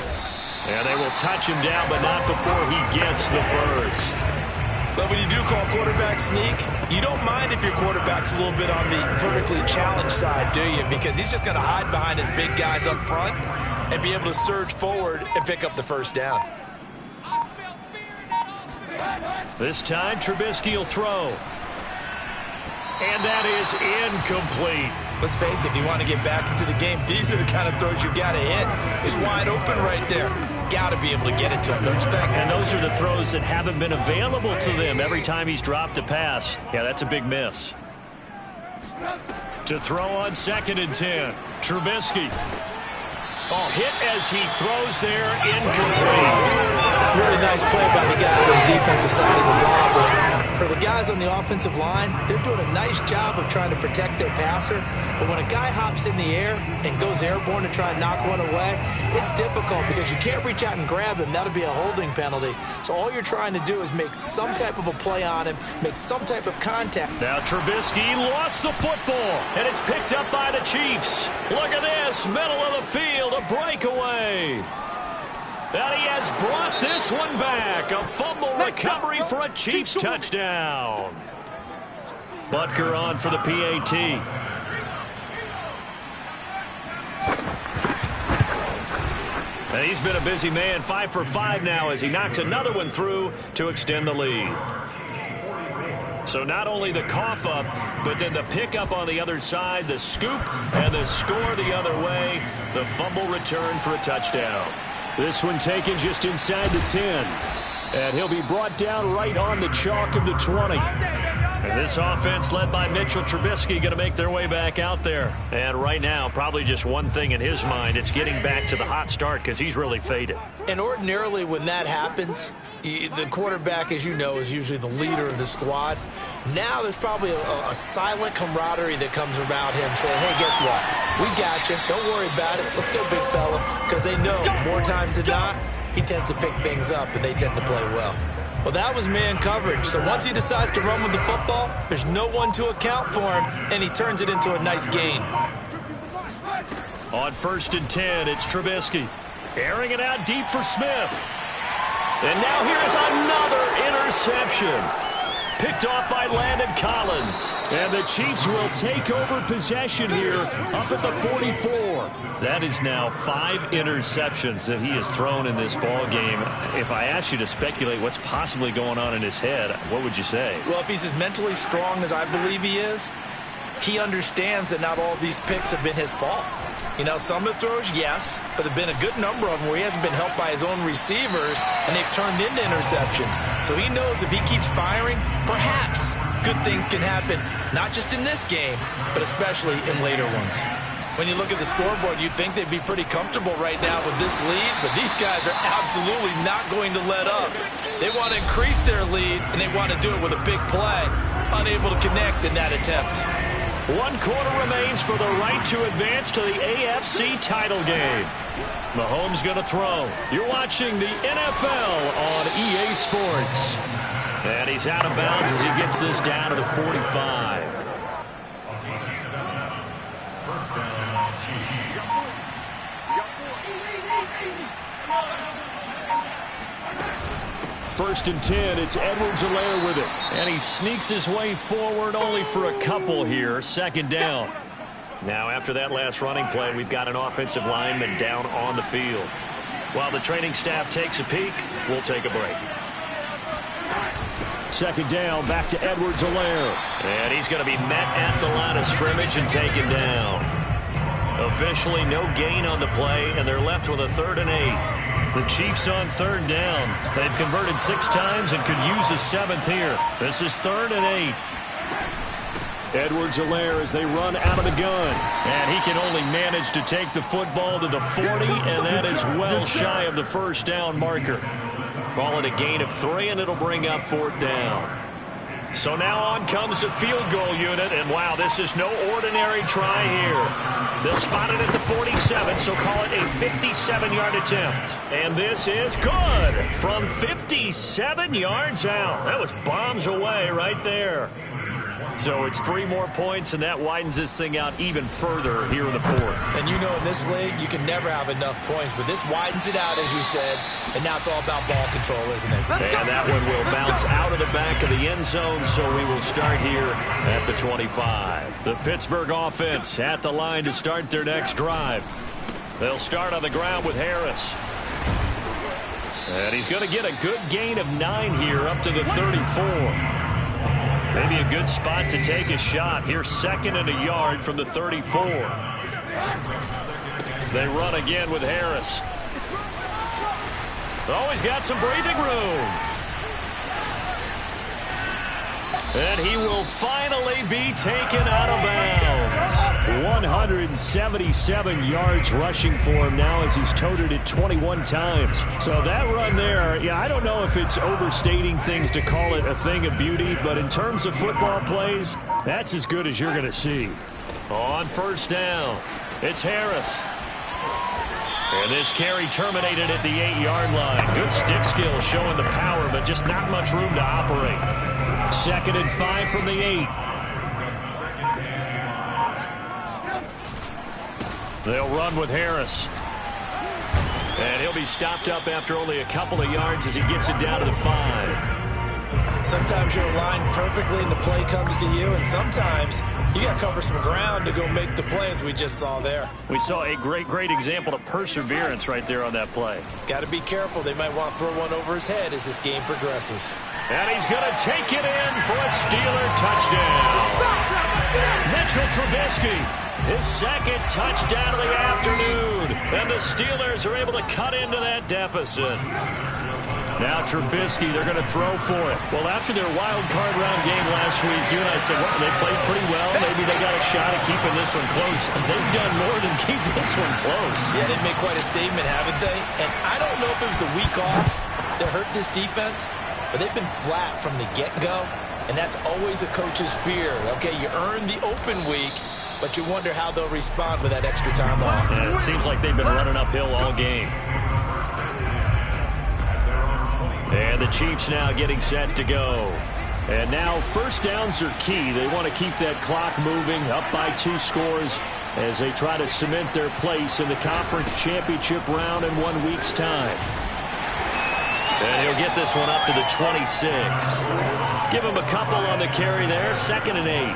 And they will touch him down, but not before he gets the first. But when you do call quarterback sneak, you don't mind if your quarterback's a little bit on the vertically challenged side, do you? Because he's just going to hide behind his big guys up front and be able to surge forward and pick up the first down. This time, Trubisky will throw. And that is incomplete. Let's face it, if you want to get back into the game, these are the kind of throws you got to hit. He's wide open right there. Got to be able to get it to him, don't you think? And those are the throws that haven't been available to them every time he's dropped a pass. Yeah, that's a big miss. To throw on 2nd and 10. Trubisky. Oh, hit as he throws there, incomplete. Really nice play by the guys on the defensive side of the ball, but for the guys on the offensive line, they're doing a nice job of trying to protect their passer. But when a guy hops in the air and goes airborne to try and knock one away, it's difficult because you can't reach out and grab him. That'll be a holding penalty. So all you're trying to do is make some type of a play on him, make some type of contact. Now Trubisky lost the football, and it's picked up by the Chiefs. Look at this, middle of the field, a breakaway. And he has brought this one back. A fumble recovery for a Chiefs touchdown. Butker on for the PAT. And he's been a busy man, 5 for 5 now as he knocks another one through to extend the lead. So not only the cough up, but then the pickup on the other side, the scoop, and the score the other way. The fumble return for a touchdown. This one taken just inside the 10. And he'll be brought down right on the chalk of the 20. And this offense led by Mitchell Trubisky going to make their way back out there. And right now, probably just one thing in his mind. It's getting back to the hot start because he's really faded. And ordinarily when that happens, the quarterback, as you know, is usually the leader of the squad. Now there's probably a silent camaraderie that comes around him saying, hey, guess what? We got you. Don't worry about it. Let's go, big fella. Because they know more times than not, he tends to pick things up, and they tend to play well. Well, that was man coverage. So once he decides to run with the football, there's no one to account for him, and he turns it into a nice gain. On 1st and 10, it's Trubisky. Airing it out deep for Smith. And now here's another interception. Picked off by Landon Collins. And the Chiefs will take over possession here up at the 44. That is now 5 interceptions that he has thrown in this ball game. If I asked you to speculate what's possibly going on in his head, what would you say? Well, if he's as mentally strong as I believe he is, he understands that not all of these picks have been his fault. You know, some of the throws, yes, but there have been a good number of them where he hasn't been helped by his own receivers, and they've turned into interceptions. So he knows if he keeps firing, perhaps good things can happen, not just in this game, but especially in later ones. When you look at the scoreboard, you'd think they'd be pretty comfortable right now with this lead, but these guys are absolutely not going to let up. They want to increase their lead, and they want to do it with a big play, unable to connect in that attempt. 1 quarter remains for the right to advance to the AFC title game. Mahomes going to throw. You're watching the NFL on EA Sports. And he's out of bounds as he gets this down to the 45. First down, Chiefs. 1st and 10, it's Edwards-Helaire with it. And he sneaks his way forward only for a couple here. 2nd down. Now after that last running play, we've got an offensive lineman down on the field. While the training staff takes a peek, we'll take a break. 2nd down, back to Edwards-Helaire. And he's going to be met at the line of scrimmage and taken down. Officially no gain on the play, and they're left with a 3rd and 8. The Chiefs on 3rd down. They've converted 6 times and could use a 7th here. This is 3rd and 8. Edwards-Helaire as they run out of the gun. And he can only manage to take the football to the 40, and that is well shy of the 1st down marker. Call it a gain of 3, and it'll bring up 4th down. So now on comes the field goal unit, and wow, this is no ordinary try here. They'll spot it at the 47, so call it a 57-yard attempt. And this is good from 57 yards out. That was bombs away right there. So it's 3 more points, and that widens this thing out even further here in the 4th. And you know in this league, you can never have enough points, but this widens it out, as you said, and now it's all about ball control, isn't it? And that one will bounce out of the back of the end zone, so we will start here at the 25. The Pittsburgh offense at the line to start their next drive. They'll start on the ground with Harris. And he's going to get a good gain of 9 here up to the 34. Maybe a good spot to take a shot. Here's 2nd and a yard from the 34. They run again with Harris. Oh, he's got some breathing room. And he will finally be taken out of bounds. 177 yards rushing for him now as he's toted it 21 times. So that run there, yeah, I don't know if it's overstating things to call it a thing of beauty, but in terms of football plays, that's as good as you're going to see. On 1st down, it's Harris. And this carry terminated at the 8-yard line. Good stick skill showing the power, but just not much room to operate. 2nd and 5 from the 8. They'll run with Harris. And he'll be stopped up after only a couple of yards as he gets it down to the 5. Sometimes you're aligned perfectly and the play comes to you, and sometimes you got to cover some ground to go make the play, as we just saw there. We saw a great example of perseverance right there on that play. Got to be careful. They might want to throw one over his head as this game progresses. And he's going to take it in for a Steeler touchdown. Mitchell Trubisky, his 2nd touchdown of the afternoon. And the Steelers are able to cut into that deficit. Now Trubisky, they're going to throw for it. Well, after their wild card round game last week, you and I said, well, they played pretty well. Maybe they got a shot at keeping this one close. They've done more than keep this one close. Yeah, they've made quite a statement, haven't they? And I don't know if it was the week off that hurt this defense, but they've been flat from the get-go, and that's always a coach's fear. Okay, you earn the open week, but you wonder how they'll respond with that extra time off. Yeah, it seems like they've been running uphill all game. And the Chiefs now getting set to go. And now 1st downs are key. They want to keep that clock moving up by 2 scores as they try to cement their place in the conference championship round in 1 week's time. And he'll get this one up to the 26. Give him a couple on the carry there. 2nd and 8.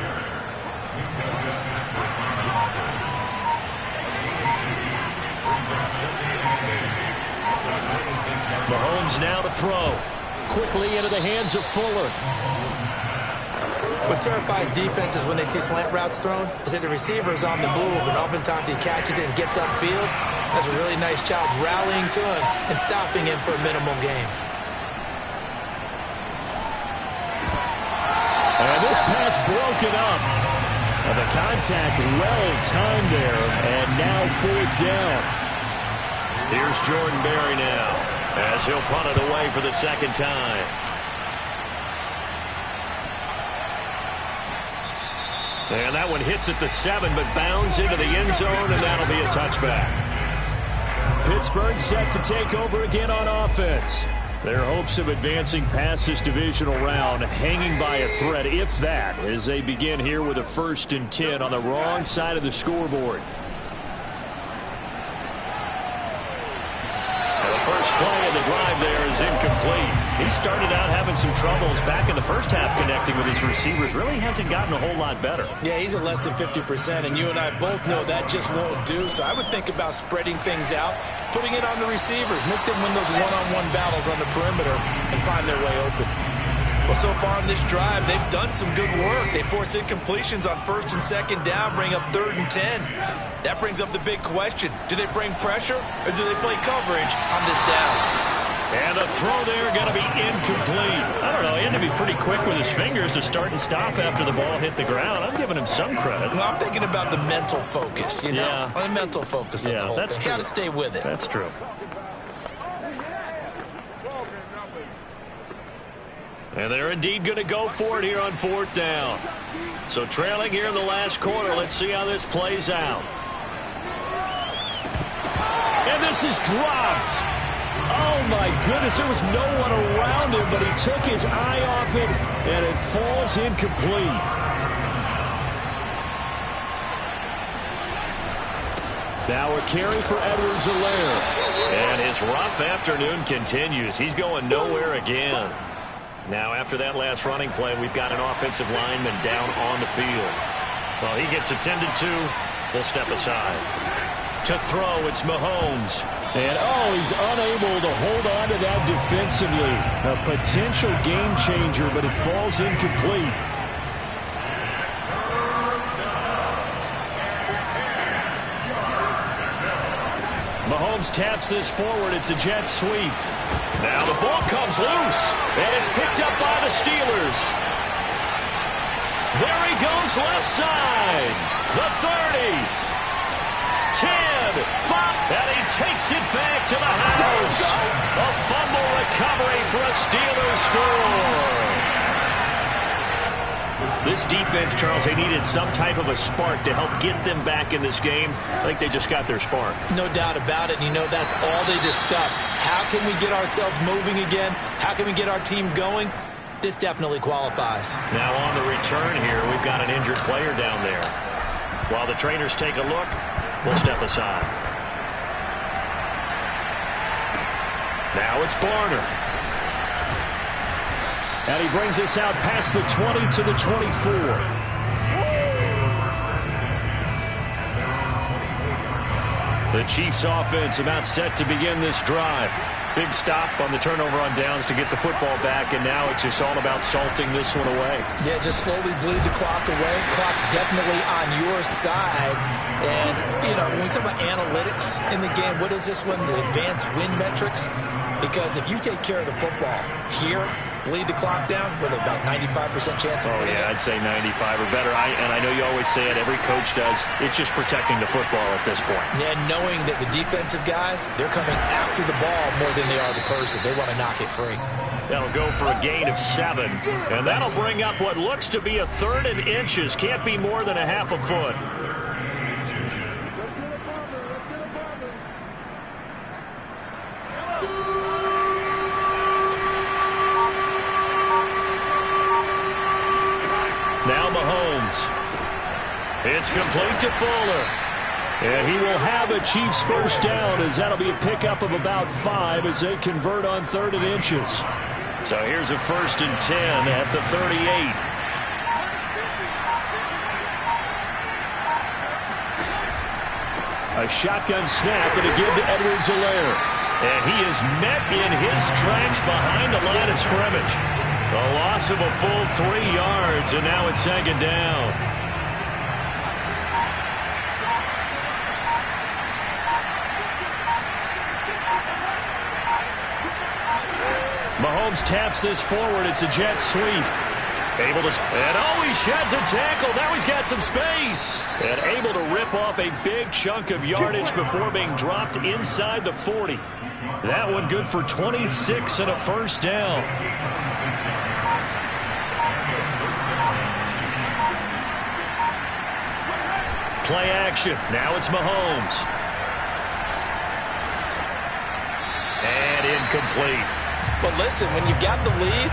Mahomes now to throw. Quickly into the hands of Fuller. What terrifies defenses when they see slant routes thrown is that the receiver is on the move, and oftentimes he catches it and gets upfield. Does a really nice job rallying to him and stopping him for a minimal gain. And this pass broken up. And the contact well timed there, and now 4th down. Here's Jordan Berry now as he'll punt it away for the 2nd time. And that one hits at the 7, but bounds into the end zone, and that'll be a touchback. Pittsburgh set to take over again on offense. Their hopes of advancing past this divisional round hanging by a thread, if that, as they begin here with a 1st and 10 on the wrong side of the scoreboard. First play of the drive there is incomplete. He started out having some troubles back in the first half connecting with his receivers. Really hasn't gotten a whole lot better. Yeah, he's at less than 50%, and you and I both know that just won't do. So I would think about spreading things out, putting it on the receivers, make them win those one-on-one battles on the perimeter and find their way open. Well, so far on this drive, they've done some good work. They force incompletions on 1st and 2nd down, bring up 3rd and 10. That brings up the big question. Do they bring pressure or do they play coverage on this down? And the throw there going to be incomplete. I don't know. He had to be pretty quick with his fingers to start and stop after the ball hit the ground. I'm giving him some credit. Well, I'm thinking about the mental focus, you know? Yeah. The mental focus on the whole that's thing. true. Got to stay with it. That's true. And they're indeed going to go for it here on 4th down. So trailing here in the last quarter. Let's see how this plays out. And this is dropped. Oh, my goodness. There was no one around him, but he took his eye off it, and it falls incomplete. Now a carry for Edwards-Helaire. And his rough afternoon continues. He's going nowhere again. Now after that last running play, we've got an offensive lineman down on the field. Well, he gets attended to. We'll step aside. To throw, it's Mahomes. And, he's unable to hold on to that defensively. A potential game changer, but it falls incomplete. Mahomes taps this forward. It's a jet sweep. Now the ball comes loose, and it's picked up by the Steelers. There he goes left side. The 30. 10. 5. And he takes it back to the house. A fumble recovery for a Steelers score. This defense, Charles, they needed some type of a spark to help get them back in this game. I think they just got their spark. No doubt about it. And you know, that's all they discussed. How can we get ourselves moving again? How can we get our team going? This definitely qualifies. Now on the return here, we've got an injured player down there. While the trainers take a look, we'll step aside. Now it's Barner. And he brings us out past the 20 to the 24. The Chiefs offense about set to begin this drive. Big stop on the turnover on downs to get the football back, and now it's just all about salting this one away. Yeah, just slowly bleed the clock away. Clock's definitely on your side. And, you know, when we talk about analytics in the game, what is this one? The advanced win metrics? Because if you take care of the football here, bleed the clock down, with about 95% chance of winning. I'd say 95 or better. And I know you always say it, every coach does. It's just protecting the football at this point. Yeah, knowing that the defensive guys, they're coming after the ball more than they are the person. They want to knock it free. That'll go for a gain of 7. And that'll bring up what looks to be a 3rd and inches. Can't be more than a half a foot. Now Mahomes. It's complete to Fuller. And he will have a Chiefs first down, as that'll be a pickup of about 5 as they convert on 3rd and inches. So here's a 1st and 10 at the 38. A shotgun snap and a give to Edwards-Helaire. And he is met in his tracks behind the line of scrimmage. A loss of a full 3 yards, and now it's 2nd down. Mahomes taps this forward. It's a jet sweep. Able to, and he sheds a tackle. Now he's got some space. And able to rip off a big chunk of yardage before being dropped inside the 40. That one good for 26 and a first down. Play action. Now it's Mahomes. And incomplete. But listen, when you got the lead,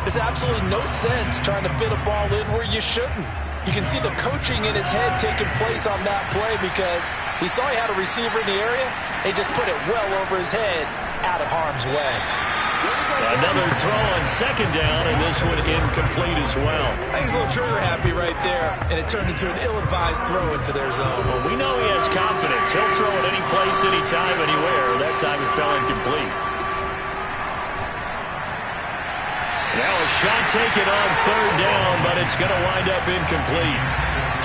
there's absolutely no sense trying to fit a ball in where you shouldn't. You can see the coaching in his head taking place on that play because he saw he had a receiver in the area. He just put it well over his head, out of harm's way. Another throw on 2nd down, and this one incomplete as well. I think he's a little trigger happy right there, and it turned into an ill-advised throw into their zone. Well, we know he has confidence. He'll throw it any place, anytime, anywhere. That time it fell incomplete. Now a shot taken on 3rd down, but it's going to wind up incomplete.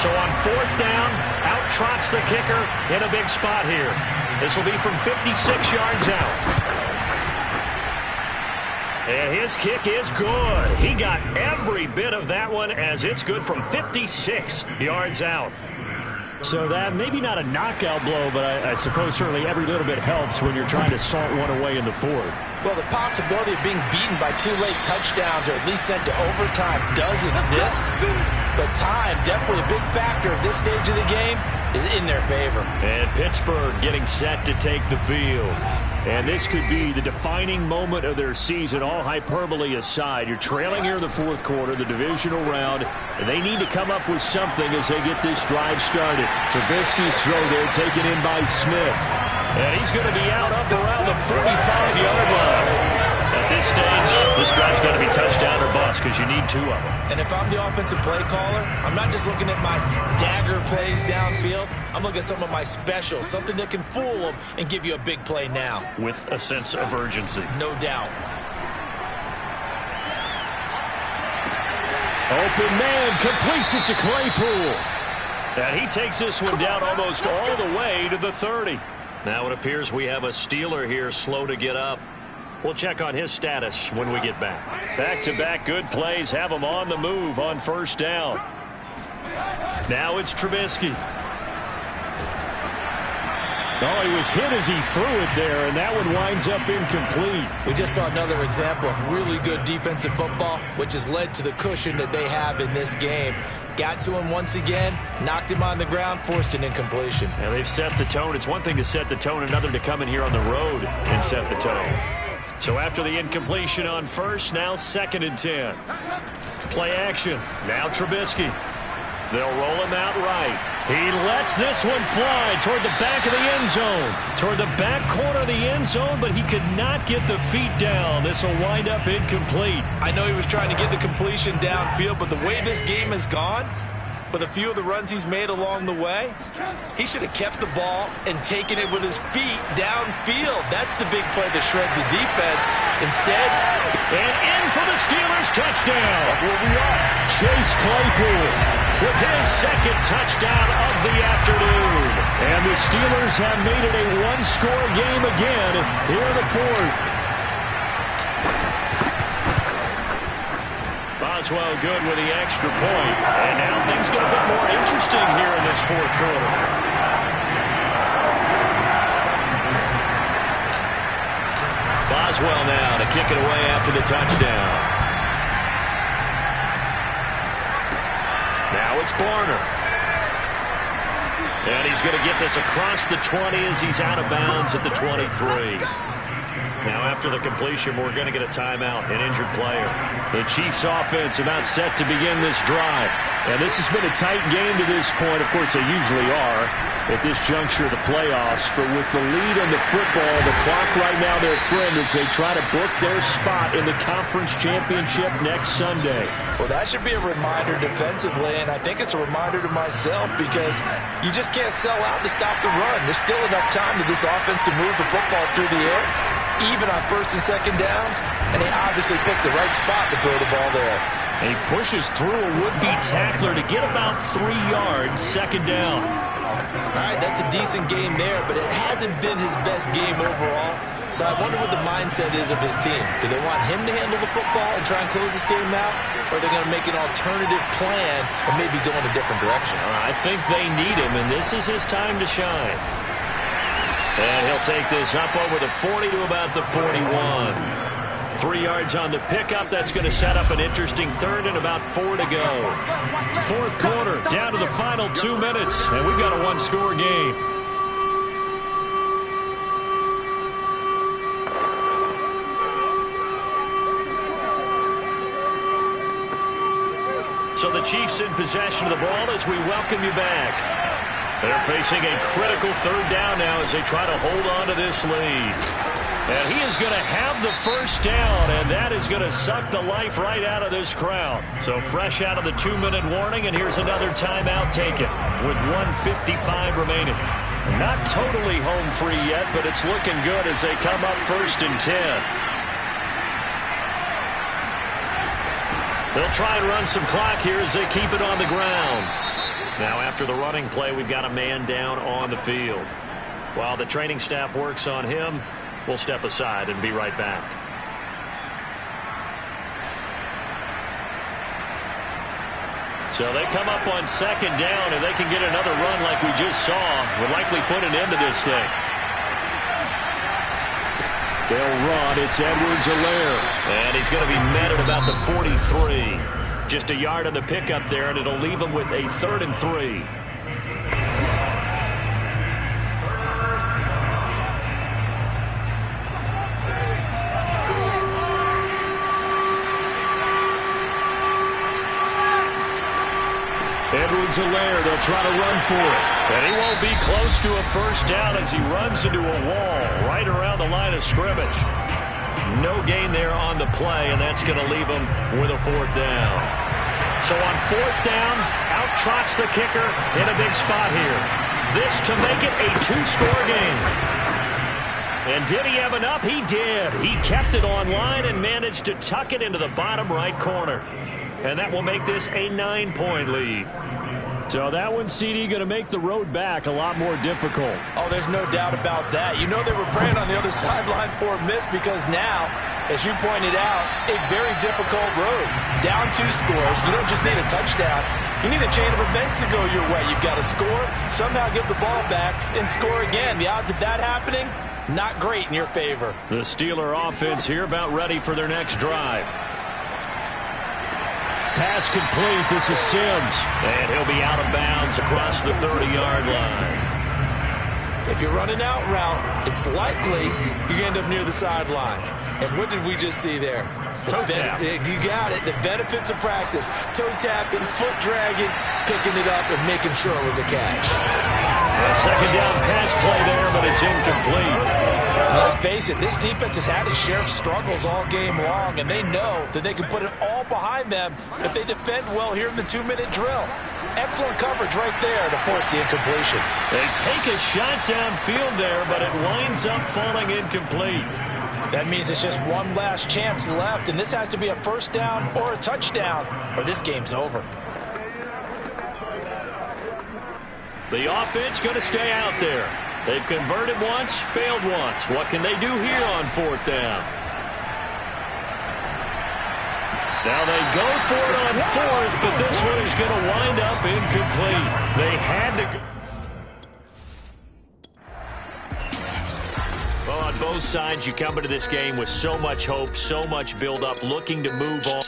So on 4th down, out trots the kicker in a big spot here. This will be from 56 yards out. And his kick is good. He got every bit of that one as it's good from 56 yards out. So that maybe not a knockout blow, but I suppose certainly every little bit helps when you're trying to salt one away in the 4th. Well, the possibility of being beaten by 2 late touchdowns or at least sent to overtime does exist. But time, definitely a big factor at this stage of the game, is in their favor. And Pittsburgh getting set to take the field. And this could be the defining moment of their season, all hyperbole aside. You're trailing here in the fourth quarter, the divisional round, and they need to come up with something as they get this drive started. Trubisky's throw there taken in by Smith. And he's going to be out up around the 45-yard line. At this stage, this drive's got to be touchdown or bust because you need two of them. And if I'm the offensive play caller, I'm not just looking at my dagger plays downfield. I'm looking at some of my specials, something that can fool them and give you a big play now. With a sense of urgency. No doubt. Open man completes it to Claypool. And he takes this one down almost all the way to the 30. Now it appears we have a Steeler here slow to get up. We'll check on his status when we get back. Back-to-back good plays have him on the move on first down. Now it's Trubisky. Oh, he was hit as he threw it there, and that one winds up incomplete. We just saw another example of really good defensive football, which has led to the cushion that they have in this game. Got to him once again, knocked him on the ground, forced an incompletion. And they've set the tone. It's one thing to set the tone, another to come in here on the road and set the tone. So after the incompletion on first, now 2nd and 10. Play action. Now Trubisky. They'll roll him out right. He lets this one fly toward the back of the end zone. Toward the back corner of the end zone, but he could not get the feet down. This will wind up incomplete. I know he was trying to get the completion downfield, but the way this game has gone, with a few of the runs he's made along the way, he should have kept the ball and taken it with his feet downfield. That's the big play that shreds the defense. Instead, and in for the Steelers touchdown. Chase Claypool with his 2nd touchdown of the afternoon. And the Steelers have made it a one-score game again here in the 4th. Boswell good with the extra point. And now things get a bit more interesting here in this 4th quarter. Boswell now to kick it away after the touchdown. Now it's Barner. And he's going to get this across the 20 as he's out of bounds at the 23. Now after the completion, we're going to get a timeout, an injured player. The Chiefs offense about set to begin this drive. And this has been a tight game to this point. Of course, they usually are at this juncture of the playoffs. But with the lead in the football, the clock right now their friend as they try to book their spot in the conference championship next Sunday. Well, that should be a reminder defensively, and I think it's a reminder to myself because you just can't sell out to stop the run. There's still enough time that this offense can move the football through the air, even on 1st and 2nd downs, and they obviously picked the right spot to throw the ball there. And he pushes through a would-be tackler to get about 3 yards, 2nd down. All right, that's a decent game there, but it hasn't been his best game overall. So I wonder what the mindset is of his team. Do they want him to handle the football and try and close this game out? Or are they going to make an alternative plan and maybe go in a different direction? I think they need him, and this is his time to shine. And he'll take this up over the 40 to about the 41. 3 yards on the pickup. That's going to set up an interesting 3rd and about 4 to go. 4th quarter, down to the final 2 minutes, and we've got a one-score game. So the Chiefs in possession of the ball as we welcome you back. They're facing a critical 3rd down now as they try to hold on to this lead. And he is going to have the 1st down, and that is going to suck the life right out of this crowd. So fresh out of the 2-minute warning, and here's another timeout taken with 1:55 remaining. Not totally home free yet, but it's looking good as they come up 1st and 10. They'll try and run some clock here as they keep it on the ground. Now after the running play, we've got a man down on the field. While the training staff works on him, we'll step aside and be right back. So they come up on 2nd down, and they can get another run like we just saw. Would likely put an end to this thing. They'll run. It's Edwards-Helaire. And he's going to be met at about the 43. Just a yard on the pickup there, and it'll leave him with a 3rd and 3. Edwards-Helaire, they'll try to run for it. And he won't be close to a first down as he runs into a wall right around the line of scrimmage. No gain there on the play, and that's going to leave him with a fourth down. So on fourth down, out trots the kicker in a big spot here. This to make it a two-score game. And did he have enough? He did. He kept it on line and managed to tuck it into the bottom right corner. And that will make this a 9-point lead. So that one, CD, going to make the road back a lot more difficult. Oh, there's no doubt about that. You know they were praying on the other sideline for a miss because now, as you pointed out, a very difficult road. Down 2 scores. You don't just need a touchdown. You need a chain of events to go your way. You've got to score, somehow give the ball back, and score again. The odds of that happening, not great in your favor. The Steeler offense here about ready for their next drive. Pass complete. This is Sims. And he'll be out of bounds across the 30-yard line. If you're running out route, it's likely you end up near the sideline. And what did we just see there? Toe tap. You got it. The benefits of practice. Toe tapping, foot dragging, picking it up, and making sure it was a catch. A second down pass play there, but it's incomplete. Let's face it, this defense has had its share of struggles all game long, and they know that they can put it all behind them if they defend well here in the 2-minute drill. Excellent coverage right there to force the incompletion. They take a shot downfield there, but it winds up falling incomplete. That means it's just one last chance left, and this has to be a first down or a touchdown, or this game's over. The offense going to stay out there. They've converted once, failed once. What can they do here on fourth down? Now they go for it on fourth, but this one is going to wind up incomplete. They had to... Well, on both sides, you come into this game with so much hope, so much build-up, looking to move on.